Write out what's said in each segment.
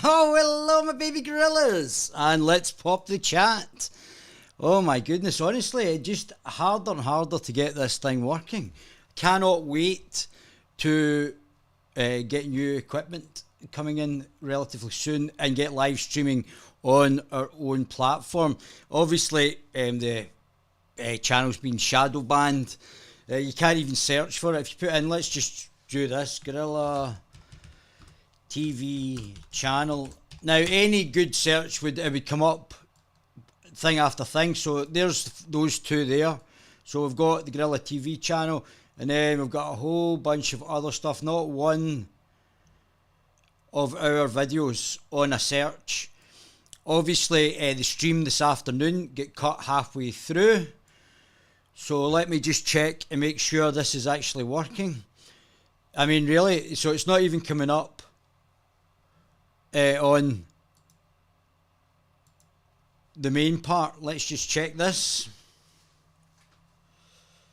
Oh, hello, my baby gorillas. And let's pop the chat. Oh, my goodness. Honestly, it's just harder and harder to get this thing working. Cannot wait to get new equipment coming in relatively soon and get live streaming on our own platform. Obviously, the channel's been shadow banned. You can't even search for it. If you put in, let's just do this, Guerilla TV channel. Now, any good search would come up thing after thing. So there's those two there. So we've got the Guerilla TV channel, and then we've got a whole bunch of other stuff. Not one of our videos on a search. Obviously, the stream this afternoon get cut halfway through. So let me just check and make sure this is actually working. I mean, really, so it's not even coming up on the main part. Let's just check this.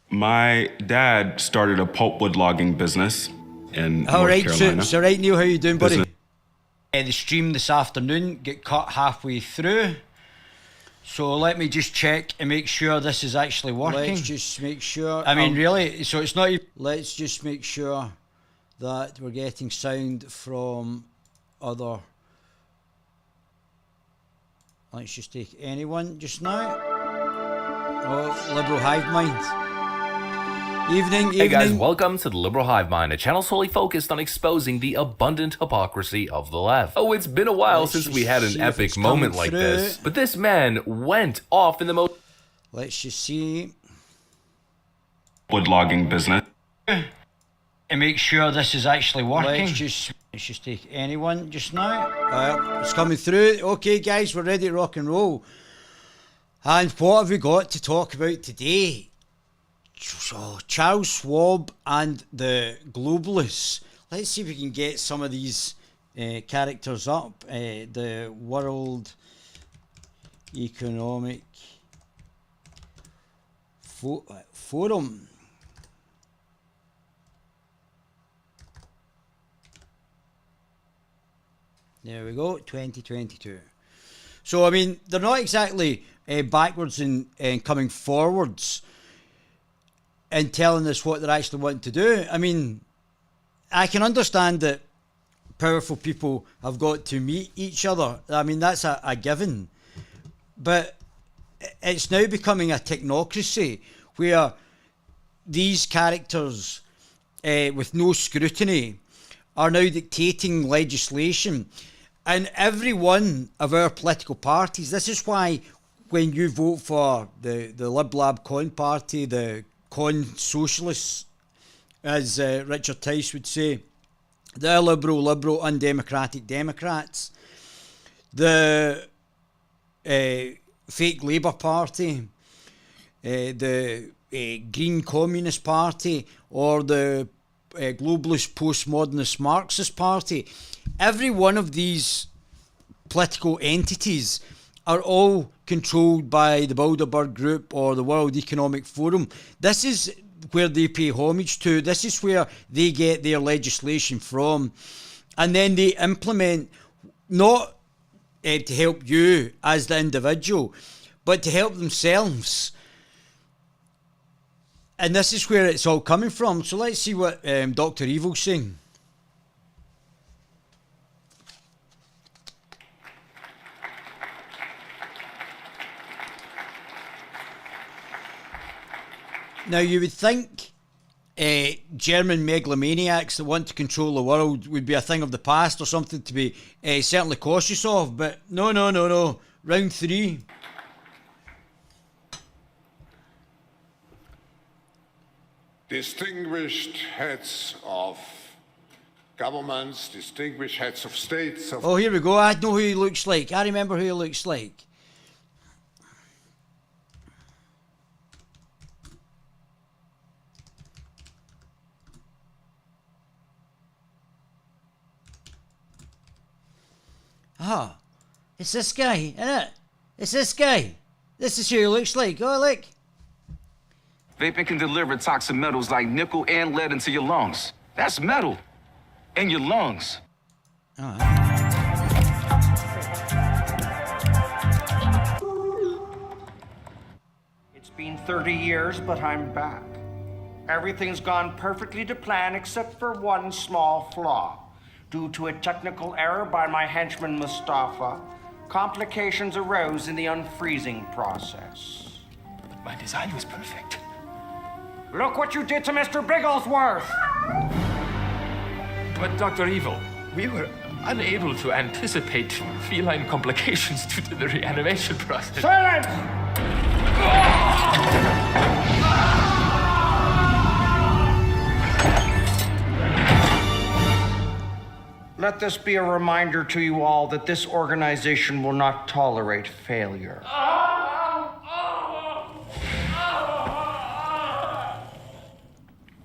My dad started a pulpwood logging business in North Carolina. So right, Neil, how you doing, buddy? The stream this afternoon get cut halfway through. So let me just check and make sure this is actually working. Let's just make sure. I mean, really, so it's not even. Let's just make sure that we're getting sound from other. Let's just take anyone just now. Oh, Liberal Hive Mind. Evening. Hey guys, welcome to the Liberal Hive Mind, a channel solely focused on exposing the abundant hypocrisy of the left. Oh, it's been a while since we had an epic moment like this, but this man went off in the most. Let's just see. Wood logging business. And make sure this is actually working. Let's just take anyone just now. It's coming through. Okay, guys, we're ready to rock and roll. And what have we got to talk about today? So, Charles Schwab and the globalists. Let's see if we can get some of these characters up. The World Economic Forum. There we go, 2022. So, I mean, they're not exactly backwards and coming forwards and telling us what they're actually wanting to do. I mean, I can understand that powerful people have got to meet each other. I mean, that's a given. But it's now becoming a technocracy where these characters with no scrutiny are now dictating legislation. And every one of our political parties, this is why when you vote for the Lib Lab Con Party, the Con Socialists, as Richard Tice would say, the liberal, undemocratic Democrats, the fake Labour Party, the Green Communist Party, or the globalist postmodernist Marxist Party, every one of these political entities are all controlled by the Bilderberg Group or the World Economic Forum. This is where they pay homage to. This is where they get their legislation from. And then they implement, not to help you as the individual, but to help themselves. And this is where it's all coming from. So let's see what Dr. Evil's saying. Now, you would think German megalomaniacs that want to control the world would be a thing of the past or something to be certainly cautious of, but no. Round 3. Distinguished heads of governments, distinguished heads of states. Oh, here we go. I know who he looks like. I remember who he looks like. Ah, it's this guy, isn't it? It's this guy. This is who he looks like. Oh, look. Vaping can deliver toxic metals like nickel and lead into your lungs. That's metal in your lungs. All right. Been 30 years, but I'm back. Everything's gone perfectly to plan except for one small flaw. Due to a technical error by my henchman Mustafa, complications arose in the unfreezing process. My design was perfect. Look what you did to Mr. Bigglesworth! But Dr. Evil, we were unable to anticipate feline complications due to the reanimation process. Silence! Let this be a reminder to you all that this organization will not tolerate failure.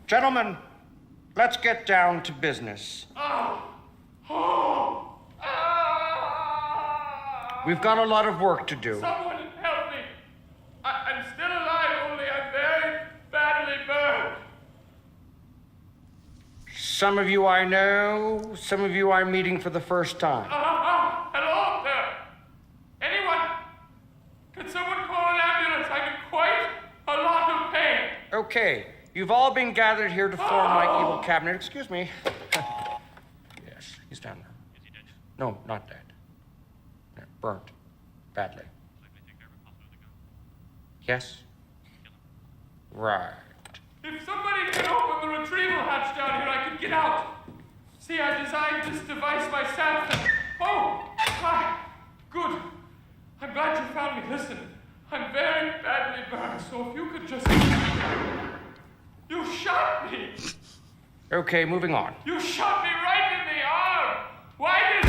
Gentlemen, let's get down to business. We've got a lot of work to do. Someone help me! I'm still alive, only I'm very badly burned. Some of you I know, some of you I'm meeting for the first time. Hello there! Anyone? Can someone call an ambulance? I'm in quite a lot of pain. Okay, you've all been gathered here to form my evil cabinet. Excuse me. Yes, he's down there. Is he dead? No, not dead. Yeah, burnt. Badly. Yes? Right. If somebody can open the retrieval hatch down here, I could get out. See, I designed this device myself. Oh, hi. Good. I'm glad you found me. Listen, I'm very badly burned, so if you could just... You shot me. Okay, moving on. You shot me right in the arm. Why did...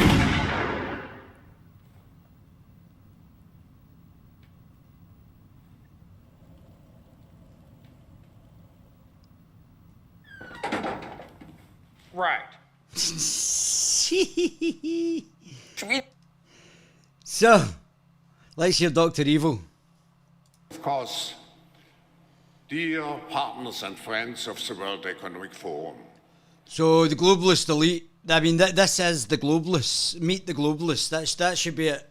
Right. So, let's hear Dr. Evil. Of course, dear partners and friends of the World Economic Forum. So, the globalist elite, I mean, this is the globalists. Meet the globalists. That should be it.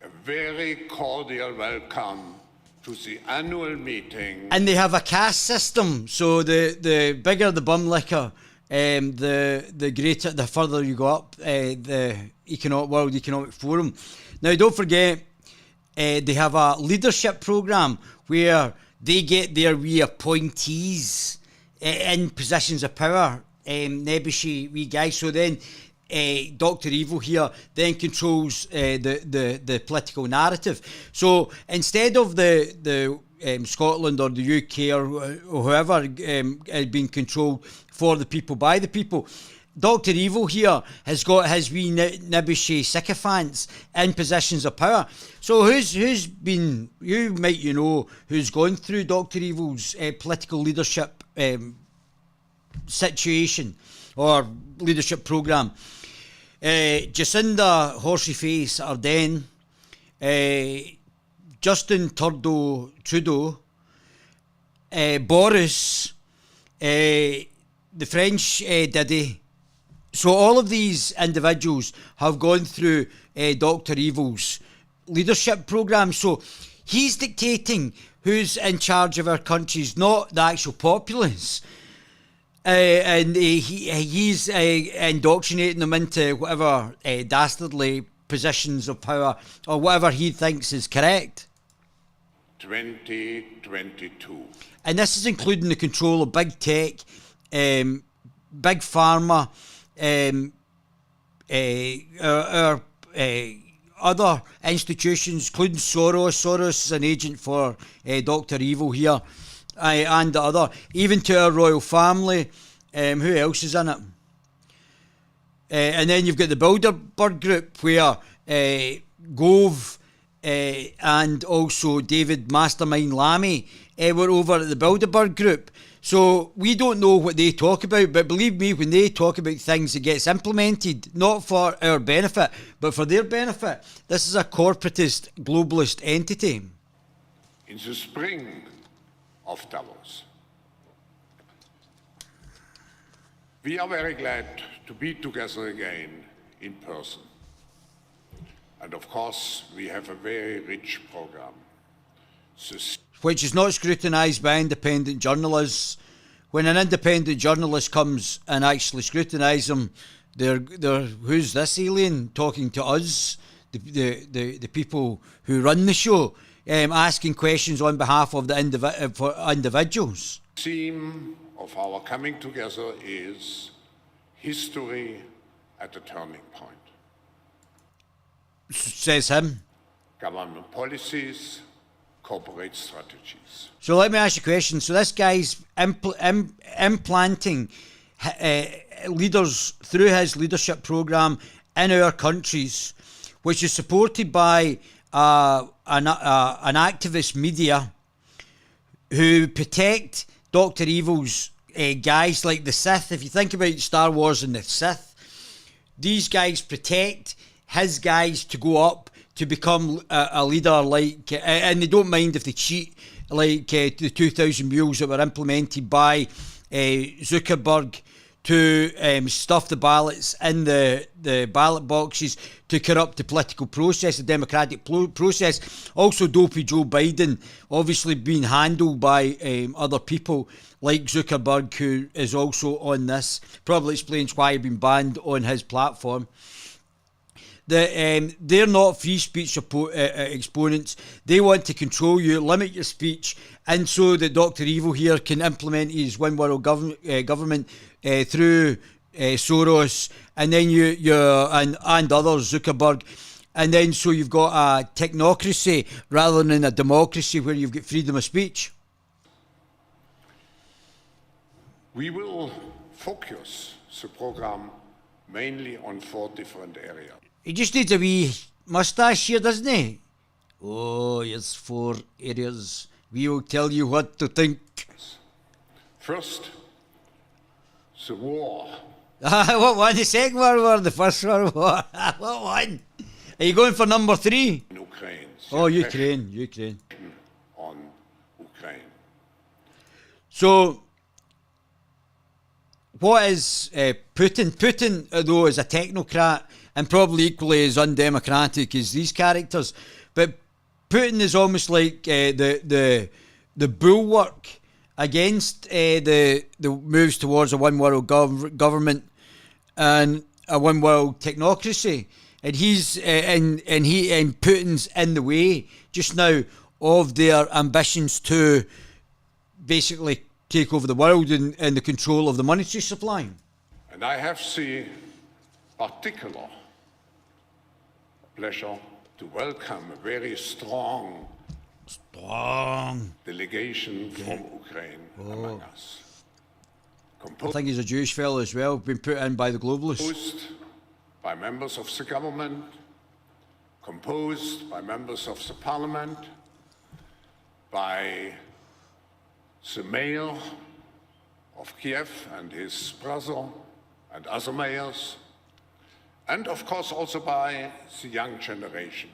A very cordial welcome to the annual meeting. And they have a caste system. So, the bigger the bum liquor, the greater, the further you go up, the World Economic Forum. Now, don't forget, they have a leadership program where they get their wee appointees in positions of power, nebbishy wee guys. So then, Dr. Evil here then controls the political narrative. So instead of the Scotland or the UK or whoever being controlled for the people by the people, Dr. Evil here has got his wee nibbishy sycophants in positions of power. So who's been, who's gone through Dr. Evil's political leadership situation or leadership programme? Jacinda Horseyface Ardern, Justin Trudeau, Boris, the French Diddy. So all of these individuals have gone through Dr. Evil's leadership programme. So he's dictating who's in charge of our countries, not the actual populace. And he's indoctrinating them into whatever dastardly positions of power or whatever he thinks is correct. 2022. And this is including the control of big tech, big pharma, our other institutions, including Soros. Soros is an agent for Dr. Evil here, and the other, even to our royal family. Who else is in it? And then you've got the Bilderberg Group, where Gove and also David Mastermind Lammy were over at the Bilderberg Group. So we don't know what they talk about, but believe me, when they talk about things, it gets implemented, not for our benefit, but for their benefit. This is a corporatist, globalist entity. In the spring of Davos, we are very glad to be together again in person. And of course, we have a very rich program. which is not scrutinised by independent journalists. When an independent journalist comes and actually scrutinises them, they're who's this alien talking to us, the people who run the show, asking questions on behalf of the individuals. The theme of our coming together is history at a turning point. Says him. Government policies, corporate strategies. So let me ask you a question. So this guy's implanting leaders through his leadership programme in our countries, which is supported by an activist media who protect Dr. Evil's guys like the Sith. If you think about Star Wars and the Sith, these guys protect his guys to go up to become a leader, like, and they don't mind if they cheat, like the 2,000 mules that were implemented by Zuckerberg to stuff the ballots in the ballot boxes to corrupt the political process, the democratic process. Also, dopey Joe Biden, obviously being handled by other people like Zuckerberg, who is also on this. Probably explains why he's been banned on his platform. They're not free speech exponents. They want to control you, limit your speech, and so that Dr. Evil here can implement his one world government through Soros, and then and others, Zuckerberg, and then so you've got a technocracy rather than a democracy where you've got freedom of speech. We will focus the program mainly on 4 different areas. He just needs a wee moustache here, doesn't he? Oh, yes, 4 areas. We will tell you what to think. First, the war. What one? The second World War, the first World War. What one? Are you going for number 3? In Ukraine. Oh, Ukraine. On Ukraine. So, what is Putin? Putin, though, is a technocrat and probably equally as undemocratic as these characters. But Putin is almost like the bulwark against the moves towards a one world government and a one world technocracy. And he's and Putin's in the way just now of their ambitions to basically take over the world and the control of the monetary supply. And I have the particular pleasure to welcome a very strong delegation from Ukraine among us. I think he's a Jewish fellow as well, been put in by the globalists. Composed by members of the government, composed by members of the parliament, by the mayor of Kiev and his brother and other mayors, and of course also by the young generation.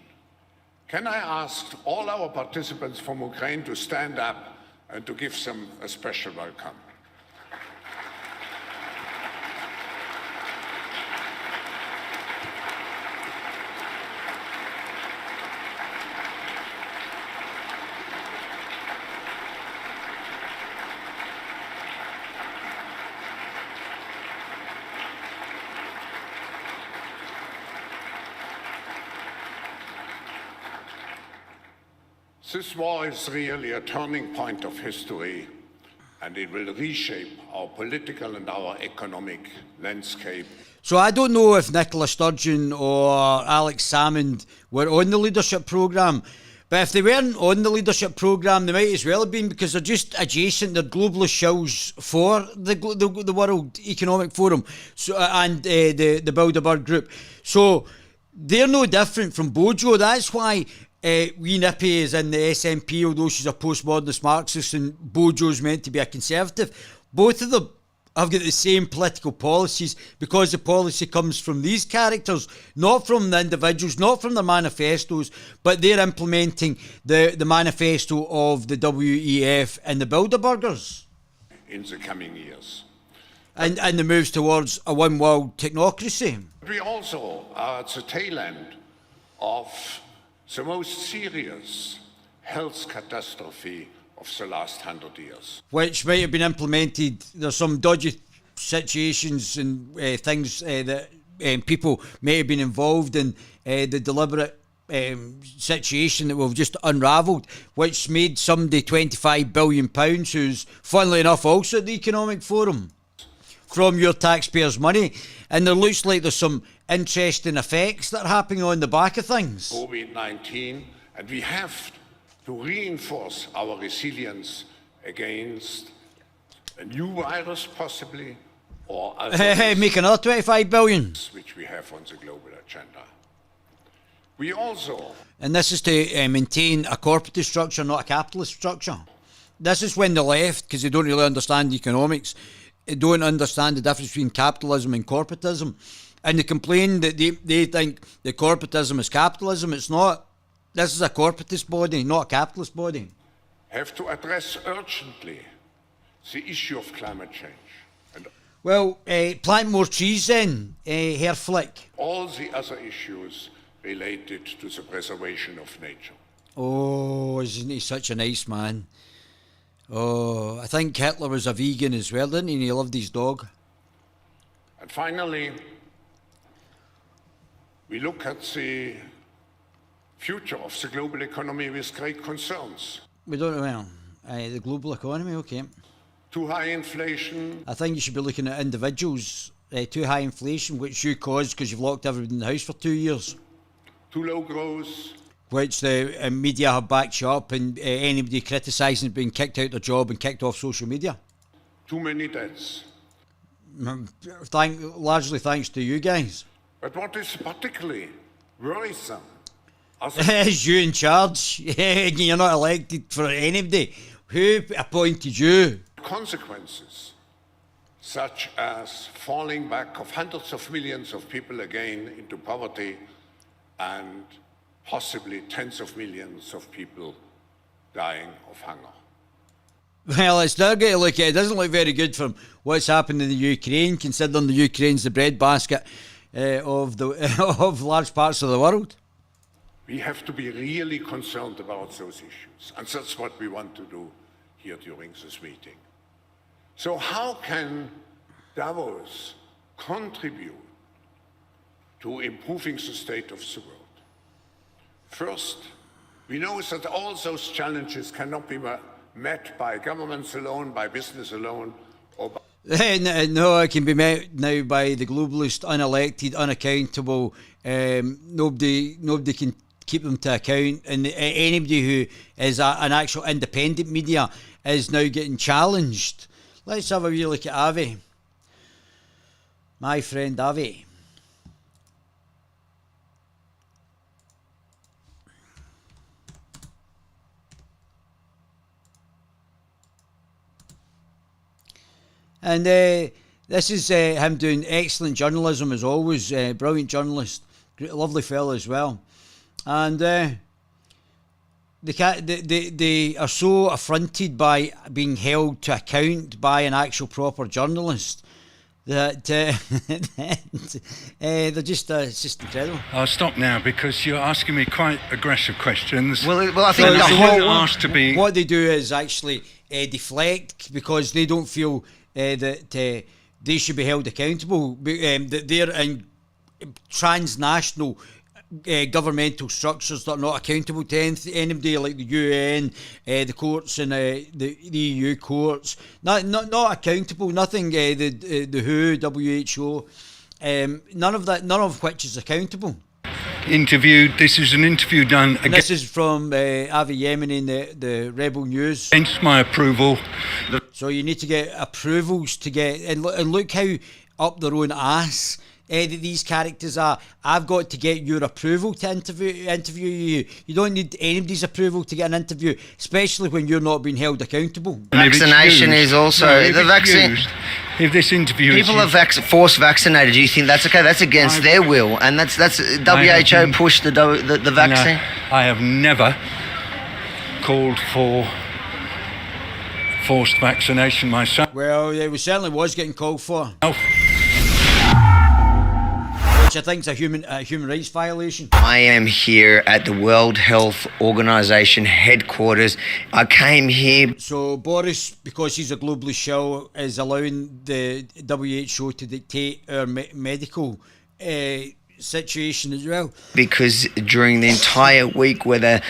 Can I ask all our participants from Ukraine to stand up and to give them a special welcome? This war is really a turning point of history, and it will reshape our political and our economic landscape. So I don't know if Nicola Sturgeon or Alex Salmond were on the leadership programme, but if they weren't on the leadership programme, they might as well have been, because they're just adjacent, they're globalist shills for the World Economic Forum and the Bilderberg Group. So they're no different from Bojo. That's why Wee Nippy is in the SNP, although she's a postmodernist Marxist, and Bojo's meant to be a conservative. Both of them have got the same political policies, because the policy comes from these characters, not from the individuals, not from their manifestos, but they're implementing the manifesto of the WEF and the Bilderbergers. In the coming years. And the moves towards a one world technocracy. We also are at the tail end of the most serious health catastrophe of the last 100 years. Which might have been implemented. There's some dodgy situations and things that people may have been involved in, the deliberate situation that we've just unravelled, which made somebody £25 billion, who's, funnily enough, also at the Economic Forum, from your taxpayers' money. And there looks like there's some interesting effects that are happening on the back of things. COVID-19, and we have to reinforce our resilience against a new virus, possibly, or other make another 25 billion. Which we have on the global agenda. We also... And this is to maintain a corporate structure, not a capitalist structure. This is when the left, because they don't really understand economics, they don't understand the difference between capitalism and corporatism. And they complain that they think that corporatism is capitalism. It's not. This is a corporatist body, not a capitalist body. Have to address urgently the issue of climate change. And well, plant more trees then, Herr Flick. all the other issues related to the preservation of nature. Oh, isn't he such a nice man? Oh, I think Hitler was a vegan as well, didn't he? And he loved his dog. And finally, we look at the future of the global economy with great concerns. We don't know, well, the global economy, okay. Too high inflation. I think you should be looking at individuals. Too high inflation, which you caused because you've locked everybody in the house for 2 years. Too low growth. Which the media have backed you up, and anybody criticising being kicked out their job and kicked off social media. Too many deaths. Largely thanks to you guys. But what is particularly worrisome is you in charge. You're not elected for anybody. Who appointed you? consequences, such as falling back of hundreds of millions of people again into poverty and possibly tens of millions of people dying of hunger. Well, it's now going to look, it doesn't look very good from what's happened in the Ukraine, considering the Ukraine's the breadbasket of large parts of the world. We have to be really concerned about those issues, and that's what we want to do here during this meeting. So how can Davos contribute to improving the state of the world? First, we know that all those challenges cannot be met by governments alone, by business alone, or by... No, it can be met now by the globalist, unelected, unaccountable. Nobody can keep them to account, and anybody who is an actual independent media is now getting challenged. Let's have a wee look at Avi. My friend Avi. And this is him doing excellent journalism as always, brilliant journalist, lovely fellow as well. And they are so affronted by being held to account by an actual proper journalist that they're just it's just incredible. I'll stop now because you're asking me quite aggressive questions. Well, I think the whole asked to be. What they do is actually deflect because they don't feel that they should be held accountable. That they're in transnational governmental structures that are not accountable to anybody, like the UN, the courts and the EU courts. Not accountable. Nothing. The WHO, WHO. None of that. None of which is accountable. Interviewed. This is an interview done And this is from Avi Yemeni in the Rebel News. Against my approval. So you need to get approvals to get, and look how up their own ass these characters are. I've got to get your approval to interview you. You don't need anybody's approval to get an interview, especially when you're not being held accountable. Vaccination is also the vaccine. If this interview people are forced vaccinated, do you think that's okay? That's against their will, and that's WHO pushed the vaccine. No, I have never called for forced vaccination myself. Well, it certainly was getting called for. which I think is a human rights violation. I am here at the World Health Organization headquarters. I came here. So Boris, because he's a globalist shill, is allowing the WHO to dictate our medical situation as well. Because during the entire week where the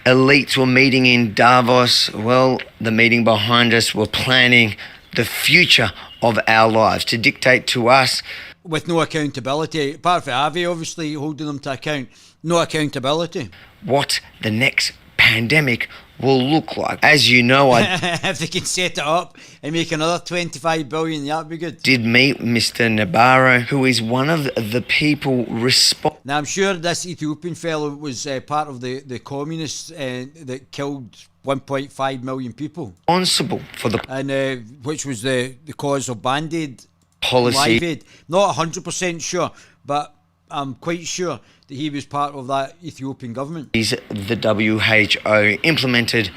elites were meeting in Davos, well, the meeting behind us were planning the future of our lives to dictate to us. With no accountability, apart from Avi obviously holding them to account, no accountability. What the next pandemic will look like. As you know, I if they can set it up and make another 25 billion, that'd be good. Did meet Mr. Nabarro, who is one of the people responsible. Now I'm sure this Ethiopian fellow was part of the communists that killed 1.5 million people. Responsible for the and which was the cause of Band-Aid policy. Live Aid. Not 100% sure, but I'm quite sure that he was part of that Ethiopian government. Is the WHO implemented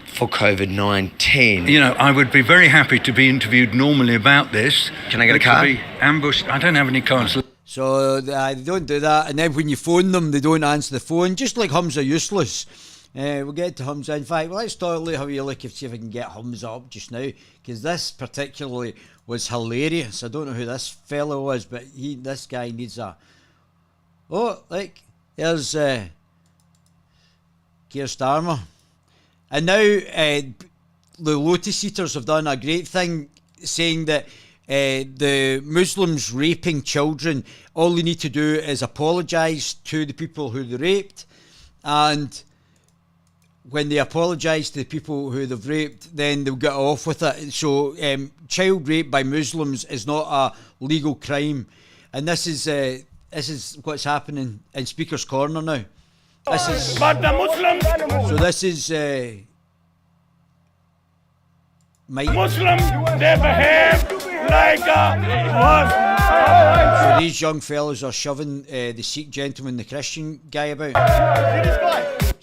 for COVID-19? You know, I would be very happy to be interviewed normally about this. Can I get a card? To be ambushed. I don't have any cards. So they don't do that, and then when you phone them, they don't answer the phone, just like Humza Useless. We'll get to Humza. In fact, let's talk how you look if see if I can get Humza up just now, because this particularly was hilarious. I don't know who this fellow was, but this guy needs a... Oh, like, there's Keir Starmer. And now the Lotus Eaters have done a great thing saying that the Muslims raping children, all they need to do is apologise to the people who they raped, and when they apologise to the people who they've raped, then they'll get off with it. So child rape by Muslims is not a legal crime, and this is what's happening in Speaker's Corner now. But the Muslims... So this is... Muslims, they behave like a... So these young fellas are shoving the Sikh gentleman, the Christian guy about.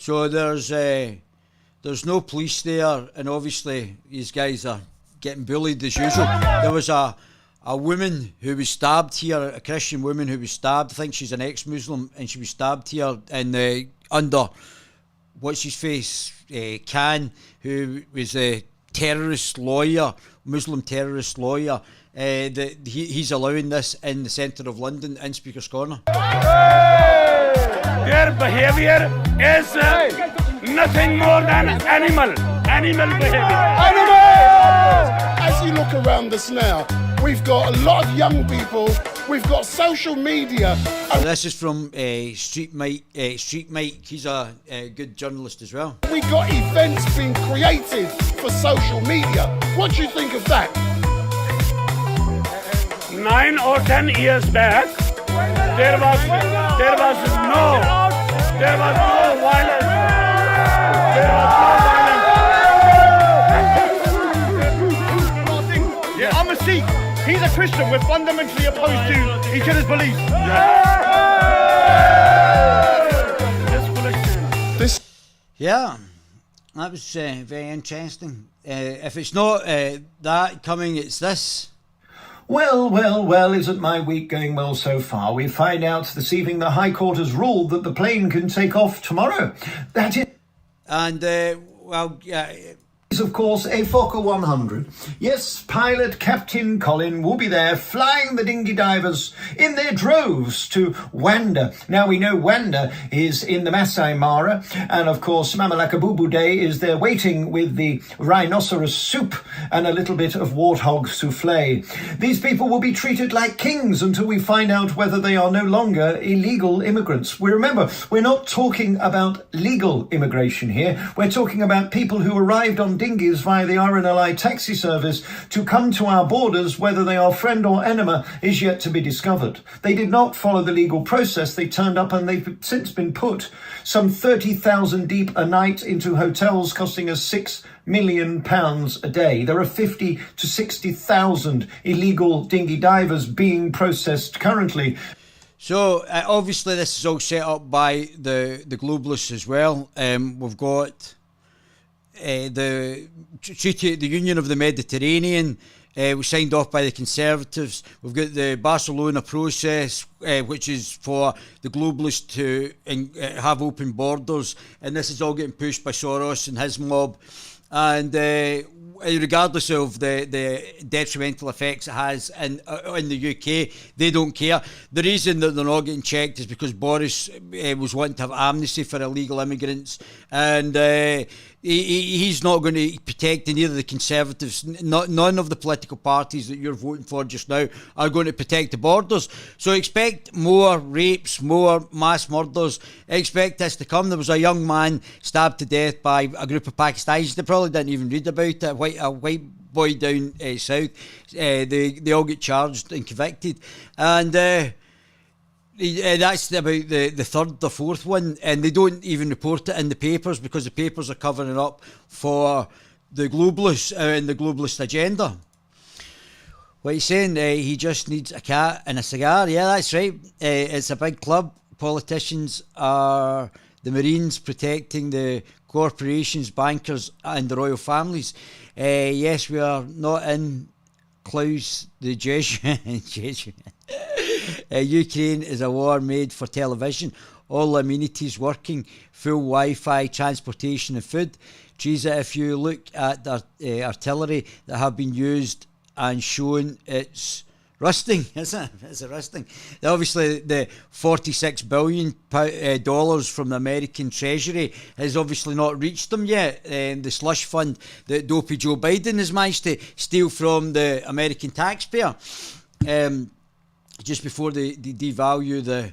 So there's no police there, and obviously these guys are getting bullied as usual. There was a woman who was stabbed here, a Christian woman who was stabbed. I think she's an ex-Muslim, and she was stabbed here in under what's his face, Khan, who was a terrorist lawyer, Muslim terrorist lawyer. He's allowing this in the centre of London in Speaker's Corner. Their behaviour is nothing more than animal behaviour. As you look around us now, we've got a lot of young people, we've got social media. So this is from Street Mike. He's a good journalist as well. We've got events being created for social media. What do you think of that? 9 or 10 years back, there was no violence. Yeah, I'm a Sikh. He's a Christian. We're fundamentally opposed to each other's beliefs. Yeah, that was very interesting. If it's not that coming, it's this. Well, isn't my week going well so far? We find out this evening the High Court has ruled that the plane can take off tomorrow. That is... And, is, of course, a Fokker 100. Yes, pilot Captain Colin will be there flying the dinghy divers in their droves to Wanda. Now, we know Wanda is in the Masai Mara, and, of course, Mamalakabubu Day is there waiting with the rhinoceros soup and a little bit of warthog souffle. These people will be treated like kings until we find out whether they are no longer illegal immigrants. Remember, we're not talking about legal immigration here. We're talking about people who arrived on dinghies via the RNLI taxi service to come to our borders. Whether they are friend or enema is yet to be discovered. They did not follow the legal process. They turned up and they've since been put some 30,000 deep a night into hotels costing us £6 million a day. There are 50 to 60,000 illegal dinghy divers being processed currently. So obviously this is all set up by the globalists as well. We've got the Treaty, the Union of the Mediterranean, was signed off by the Conservatives. We've got the Barcelona process, which is for the globalists to have open borders, and this is all getting pushed by Soros and his mob. And regardless of the detrimental effects it has in the UK, they don't care. The reason that they're not getting checked is because Boris was wanting to have amnesty for illegal immigrants, and he's not going to protect either the Conservatives. None of the political parties that you're voting for just now are going to protect the borders. So expect more rapes, more mass murders. Expect this to come. There was a young man stabbed to death by a group of Pakistanis. They probably didn't even read about it. A white boy down south. They all get charged and convicted. And that's about the third or fourth one, and they don't even report it in the papers because the papers are covering it up for the globalists and the globalist agenda. What he's saying, he just needs a cat and a cigar. Yeah, that's right. It's a big club. Politicians are the Marines protecting the corporations, bankers and the royal families. Yes, we are not in Klaus the Jesuit. Ukraine is a war made for television. All amenities working, full Wi-Fi, transportation and food. Teresa, if you look at the artillery that have been used and shown, it's rusting, isn't it? It's rusting. Obviously, the $46 billion from the American Treasury has obviously not reached them yet. The slush fund that dopey Joe Biden has managed to steal from the American taxpayer. Just before they devalue the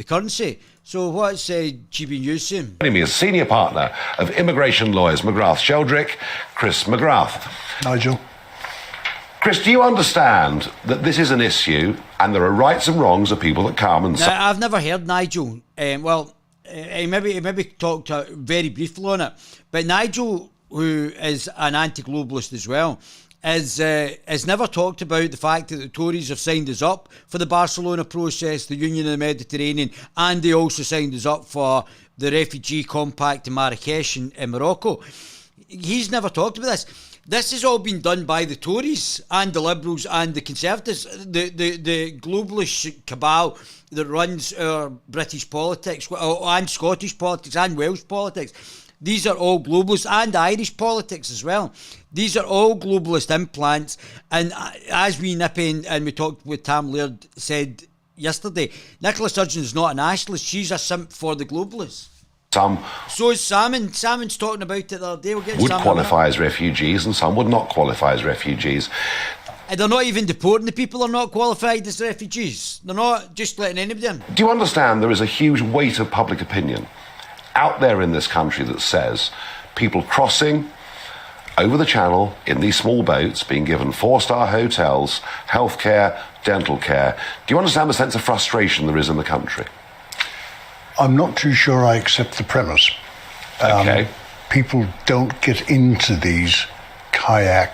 currency. So what's GB News saying? Joining me is senior partner of immigration lawyers McGrath Sheldrick, Chris McGrath. Nigel. Chris, do you understand that this is an issue and there are rights and wrongs of people that come and... Now, I've never heard Nigel. He maybe talked very briefly on it. But Nigel, who is an anti-globalist as well, has never talked about the fact that the Tories have signed us up for the Barcelona process, the Union of the Mediterranean, and they also signed us up for the refugee compact in Marrakesh in Morocco. He's never talked about this. This has all been done by the Tories and the Liberals and the Conservatives, the globalist cabal that runs our British politics and Scottish politics and Welsh politics. These are all globalist and Irish politics as well. These are all globalist implants. And as we nip in, and we talked with Tam Laird said yesterday, Nicola Sturgeon is not a nationalist. She's a simp for the globalists. So is Salmon. Salmon's talking about it the other day. Would qualify as refugees and some would not qualify as refugees. And they're not even deporting the people who are not qualified as refugees. They're not just letting anybody in. Do you understand there is a huge weight of public opinion out there in this country that says people crossing over the channel in these small boats being given 4-star hotels, healthcare, dental care? Do you understand the sense of frustration there is in the country? I'm not too sure I accept the premise. Okay. People don't get into these kayak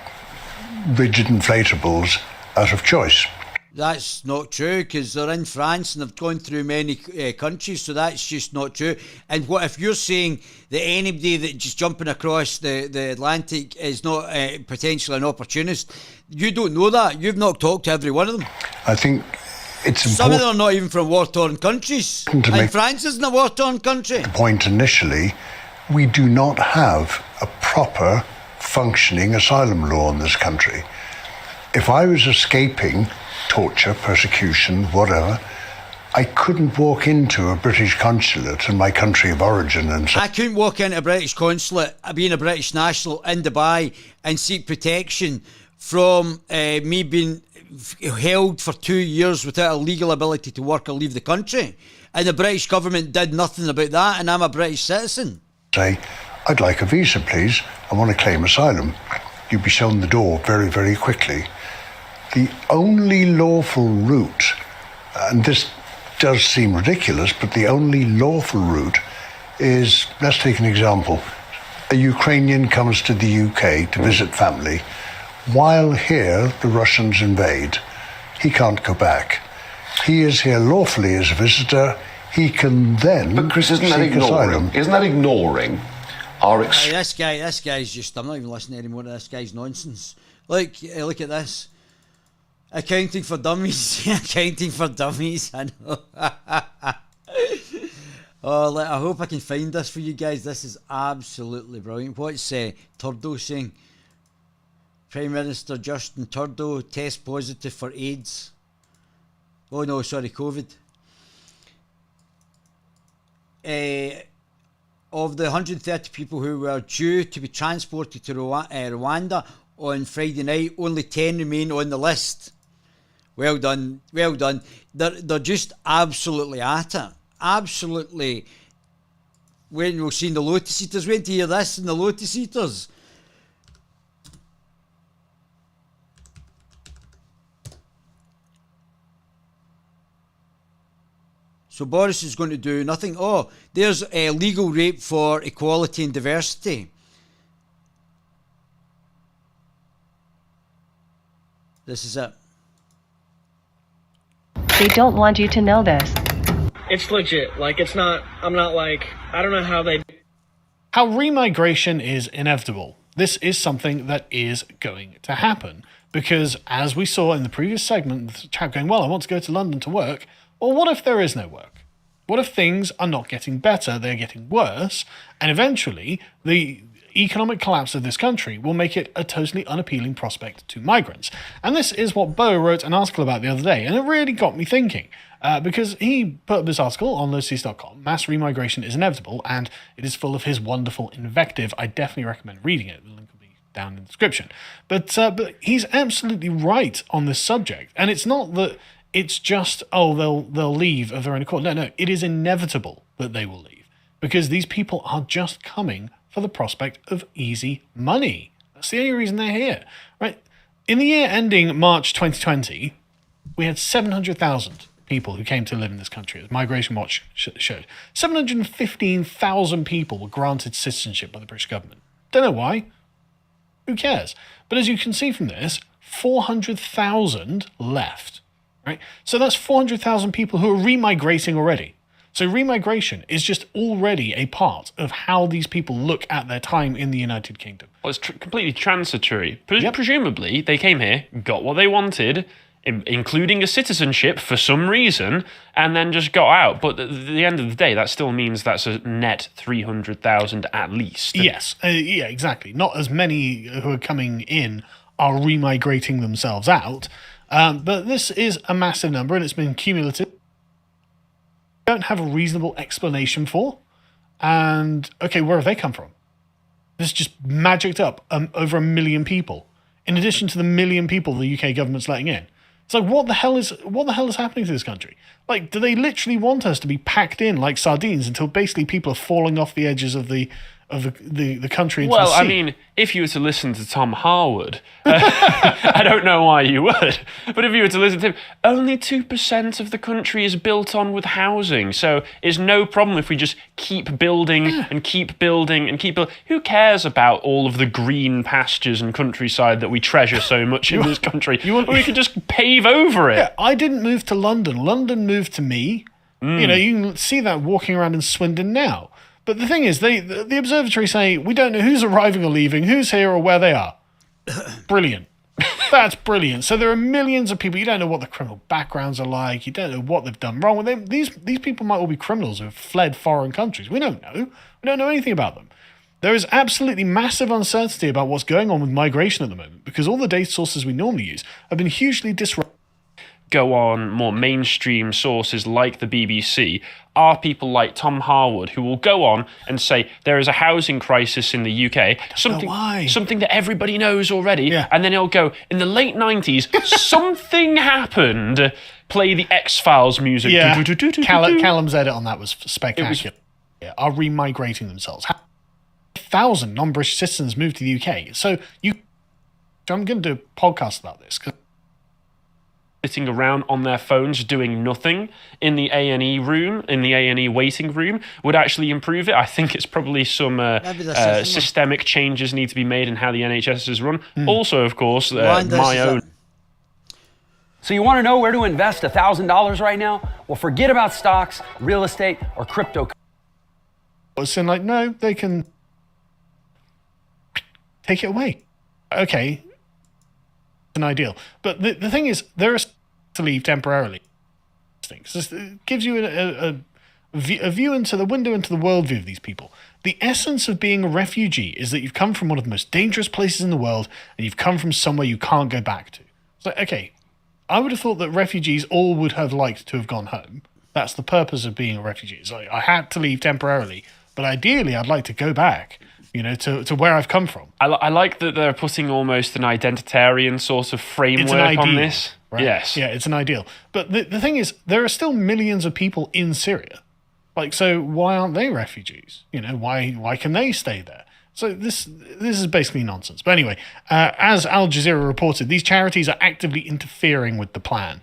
rigid inflatables out of choice. That's not true, because they're in France and they've gone through many countries, so that's just not true. And what if you're saying that anybody that just jumping across the Atlantic is not potentially an opportunist? You don't know that. You've not talked to every one of them. I think it's important. Some of them are not even from war-torn countries. And France isn't a war-torn country. The point initially, we do not have a proper functioning asylum law in this country. If I was escaping torture, persecution, whatever, I couldn't walk into a British consulate in my country of origin and say... I couldn't walk into a British consulate, being a British national, in Dubai and seek protection from me being held for 2 years without a legal ability to work or leave the country. And the British government did nothing about that, and I'm a British citizen. Say, I'd like a visa, please. I want to claim asylum. You'd be shown the door very, very quickly. The only lawful route, and this does seem ridiculous, but the only lawful route is, let's take an example. A Ukrainian comes to the UK to visit family. While here, the Russians invade. He can't go back. He is here lawfully as a visitor. He can then But Chris, isn't that ignoring our... This guy's just... I'm not even listening anymore to this guy's nonsense. Look at this. Accounting for dummies. Accounting for dummies. I know. Oh, I hope I can find this for you guys. This is absolutely brilliant. What's Trudeau saying? Prime Minister Justin Trudeau test positive for AIDS. Oh no, sorry, COVID. Of the 130 people who were due to be transported to Rwanda on Friday night, only 10 remain on the list. Well done, well done. They're just absolutely at it. Absolutely. When we'll see the Lotus Eaters, wait to hear this in the Lotus Eaters. So Boris is going to do nothing. Oh, there's a legal rape for equality and diversity. This is it. They don't want you to know this. It's legit. Like, it's not, I'm not like, I don't know how they... How remigration is inevitable. This is something that is going to happen. Because, as we saw in the previous segment, the chap going, well, I want to go to London to work. Well, what if there is no work? What if things are not getting better, they're getting worse, and eventually the economic collapse of this country will make it a totally unappealing prospect to migrants? And this is what Bo wrote an article about the other day, and it really got me thinking. Because he put up this article on loseas.com, Mass Remigration is Inevitable, and it is full of his wonderful invective. I definitely recommend reading it. The link will be down in the description. But he's absolutely right on this subject. And it's not that it's just, oh, they'll leave of their own accord. No, it is inevitable that they will leave. Because these people are just coming for the prospect of easy money. That's the only reason they're here. Right? In the year ending March 2020, we had 700,000 people who came to live in this country, as Migration Watch showed. 715,000 people were granted citizenship by the British government. Don't know why. Who cares? But as you can see from this, 400,000 left. Right? So that's 400,000 people who are remigrating already. So remigration is just already a part of how these people look at their time in the United Kingdom. Well, it's completely transitory. Presumably, they came here, got what they wanted, including a citizenship for some reason, and then just got out. But at the end of the day, that still means that's a net 300,000 at least. Yes, yeah, exactly. Not as many who are coming in are remigrating themselves out, but this is a massive number, and it's been cumulative. Don't have a reasonable explanation for. And, okay, where have they come from? This just magicked up over 1 million people, in addition to the 1 million people the UK government's letting in. It's like, what the hell is happening to this country? Like, do they literally want us to be packed in like sardines until basically people are falling off the edges of the country into the sea? Well, I mean, if you were to listen to Tom Harwood, I don't know why you would, but if you were to listen to him, only 2% of the country is built on with housing, so it's no problem if we just keep building and keep building and keep building. Who cares about all of the green pastures and countryside that we treasure so much in this country? We could just pave over it. Yeah, I didn't move to London. London moved to me. You know, you can see that walking around in Swindon now. But the thing is, the observatory say, we don't know who's arriving or leaving, who's here or where they are. Brilliant. That's brilliant. So there are millions of people. You don't know what the criminal backgrounds are like. You don't know what they've done wrong with them. These people might all be criminals who have fled foreign countries. We don't know. We don't know anything about them. There is absolutely massive uncertainty about what's going on with migration at the moment because all the data sources we normally use have been hugely disrupted. Go on more mainstream sources like the BBC are people like Tom Harwood who will go on and say there is a housing crisis in the UK, something that everybody knows already, and then he'll go, in the late 90s, something happened, play the X-Files music. Yeah, Callum's edit on that was spectacular. Are remigrating themselves. 1,000 non-British citizens moved to the UK. So I'm going to do a podcast about this, because sitting around on their phones doing nothing in the A&E room, in the A&E waiting room, would actually improve it. I think it's probably some systemic changes need to be made in how the NHS is run. Also, of course, my own. So you want to know where to invest $1,000 right now? Well, forget about stocks, real estate, or crypto. It's in like, no, they can take it away. Okay. an ideal. But the thing is, there is to leave temporarily. It gives you a view into the window into the worldview of these people. The essence of being a refugee is that you've come from one of the most dangerous places in the world, and you've come from somewhere you can't go back to. So, okay, I would have thought that refugees all would have liked to have gone home. That's the purpose of being a refugee. It's like, I had to leave temporarily, but ideally I'd like to go back, to where I've come from. I like that they're putting almost an identitarian sort of framework on this. Right? Yes. Yeah, it's an ideal. But the thing is, there are still millions of people in Syria. So why aren't they refugees? Why can they stay there? So this is basically nonsense. But anyway, as Al Jazeera reported, these charities are actively interfering with the plan.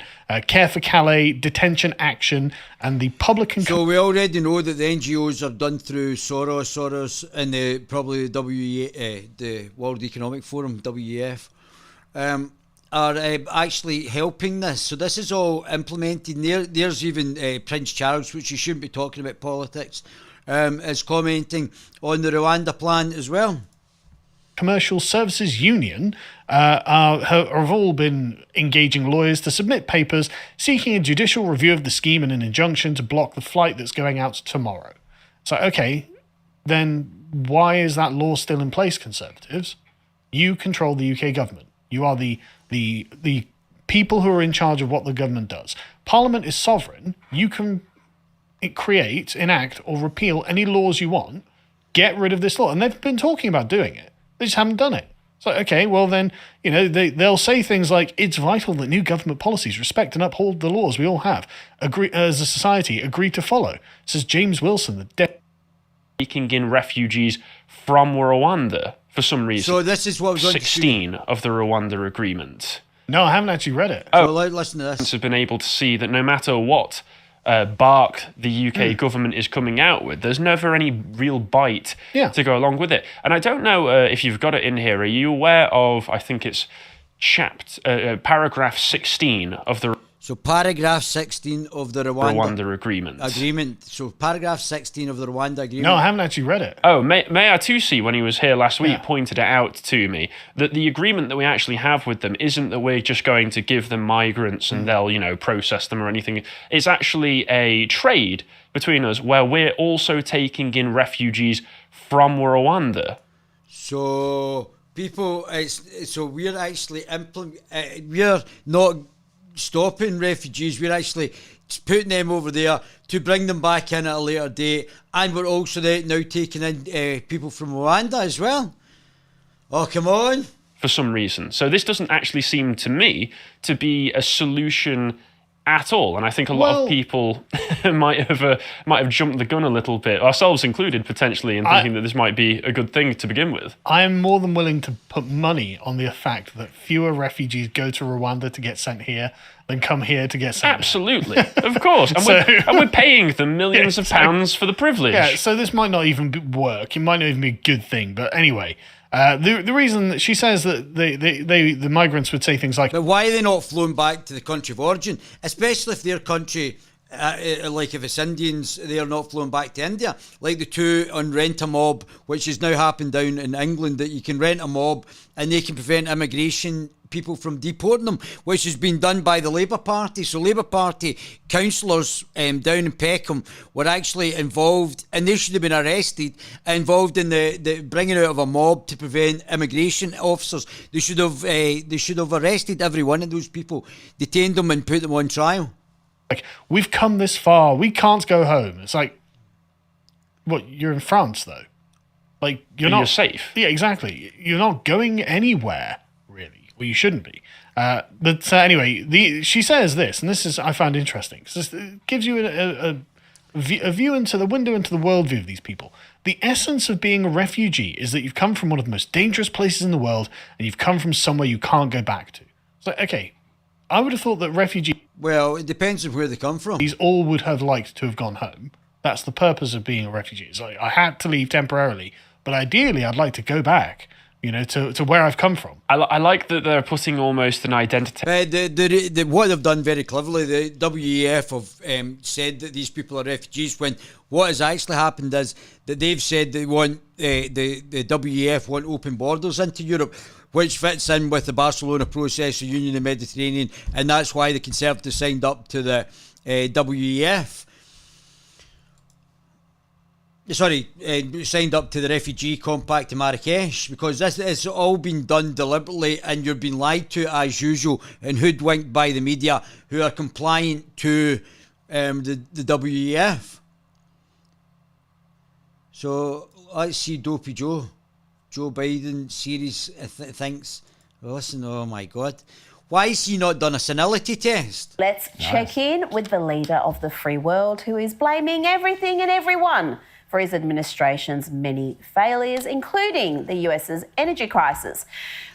Care for Calais, Detention Action, and the public... So we already know that the NGOs are done through Soros, and probably the World Economic Forum, WEF, are actually helping this. So this is all implemented. There's even Prince Charles, which you shouldn't be talking about politics, is commenting on the Rwanda plan as well. Commercial Services Union have all been engaging lawyers to submit papers seeking a judicial review of the scheme and an injunction to block the flight that's going out tomorrow. So, okay, then why is that law still in place, Conservatives? You control the UK government. You are the people who are in charge of what the government does. Parliament is sovereign. You can create, enact, or repeal any laws you want. Get rid of this law. And they've been talking about doing it. They just haven't done it. So, okay, well then, they'll say things like, it's vital that new government policies respect and uphold the laws we all have, as a society, agree to follow, says James Wilson, the taking in refugees from Rwanda for some reason. So this is what was 16 of the Rwanda agreement. No, I haven't actually read it. Oh, so listen to this. Have been able to see that no matter what bark the UK government is coming out with, there's never any real bite to go along with it. And I don't know if you've got it in here. Are you aware of, I think it's paragraph 16 of the... So paragraph 16 of the Rwanda agreement. So paragraph 16 of the Rwanda agreement. No, I haven't actually read it. Oh, Mayor Tusi, when he was here last week, pointed it out to me, that the agreement that we actually have with them isn't that we're just going to give them migrants and they'll, process them or anything. It's actually a trade between us where we're also taking in refugees from Rwanda. So we're actually we're not stopping refugees, we're actually putting them over there to bring them back in at a later date, and we're also now taking in people from Rwanda as well. Oh, come on. For some reason. So this doesn't actually seem to me to be a solution at all, and I think a lot of people might have jumped the gun a little bit, ourselves included, potentially, in thinking that this might be a good thing to begin with. I am more than willing to put money on the fact that fewer refugees go to Rwanda to get sent here than come here to get sent Absolutely, of course. And we're paying them millions of pounds for the privilege. Yeah, so this might not even work. It might not even be a good thing. But anyway, the reason that she says that the migrants would say things like... But why are they not flown back to the country of origin? Especially if their country, like if it's Indians, they are not flown back to India. Like the two on Rent a Mob, which has now happened down in England, that you can rent a mob and they can prevent immigration people from deporting them, which has been done by the Labour Party. So Labour Party councillors down in Peckham were actually involved, and they should have been arrested, involved in the bringing out of a mob to prevent immigration officers. They should have arrested every one of those people, detained them and put them on trial. Like, we've come this far, we can't go home. It's like, what, you're in France though? Like, you're safe. Yeah, exactly. You're not going anywhere, really. Well, you shouldn't be. But anyway, she says this, and this is I found interesting, because it gives you a view into the window into the worldview of these people. The essence of being a refugee is that you've come from one of the most dangerous places in the world, and you've come from somewhere you can't go back to. So, okay, I would have thought that refugees... Well, it depends on where they come from. These all would have liked to have gone home. That's the purpose of being a refugee. It's like, I had to leave temporarily, but ideally I'd like to go back to where I've come from. I like that they're putting almost an identity. What they've done very cleverly, the WEF have said that these people are refugees, when what has actually happened is that they've said they want the WEF want open borders into Europe, which fits in with the Barcelona process of Union of the Mediterranean, and that's why the Conservatives signed up to the WEF. Signed up to the Refugee Compact in Marrakesh, because this has all been done deliberately, and you're being lied to as usual and hoodwinked by the media who are compliant to the WEF. So let's see Dopey Joe Biden series thinks, listen, oh my God, why has he not done a senility test? Let's check in with the leader of the free world, who is blaming everything and everyone for his administration's many failures, including the US's energy crisis.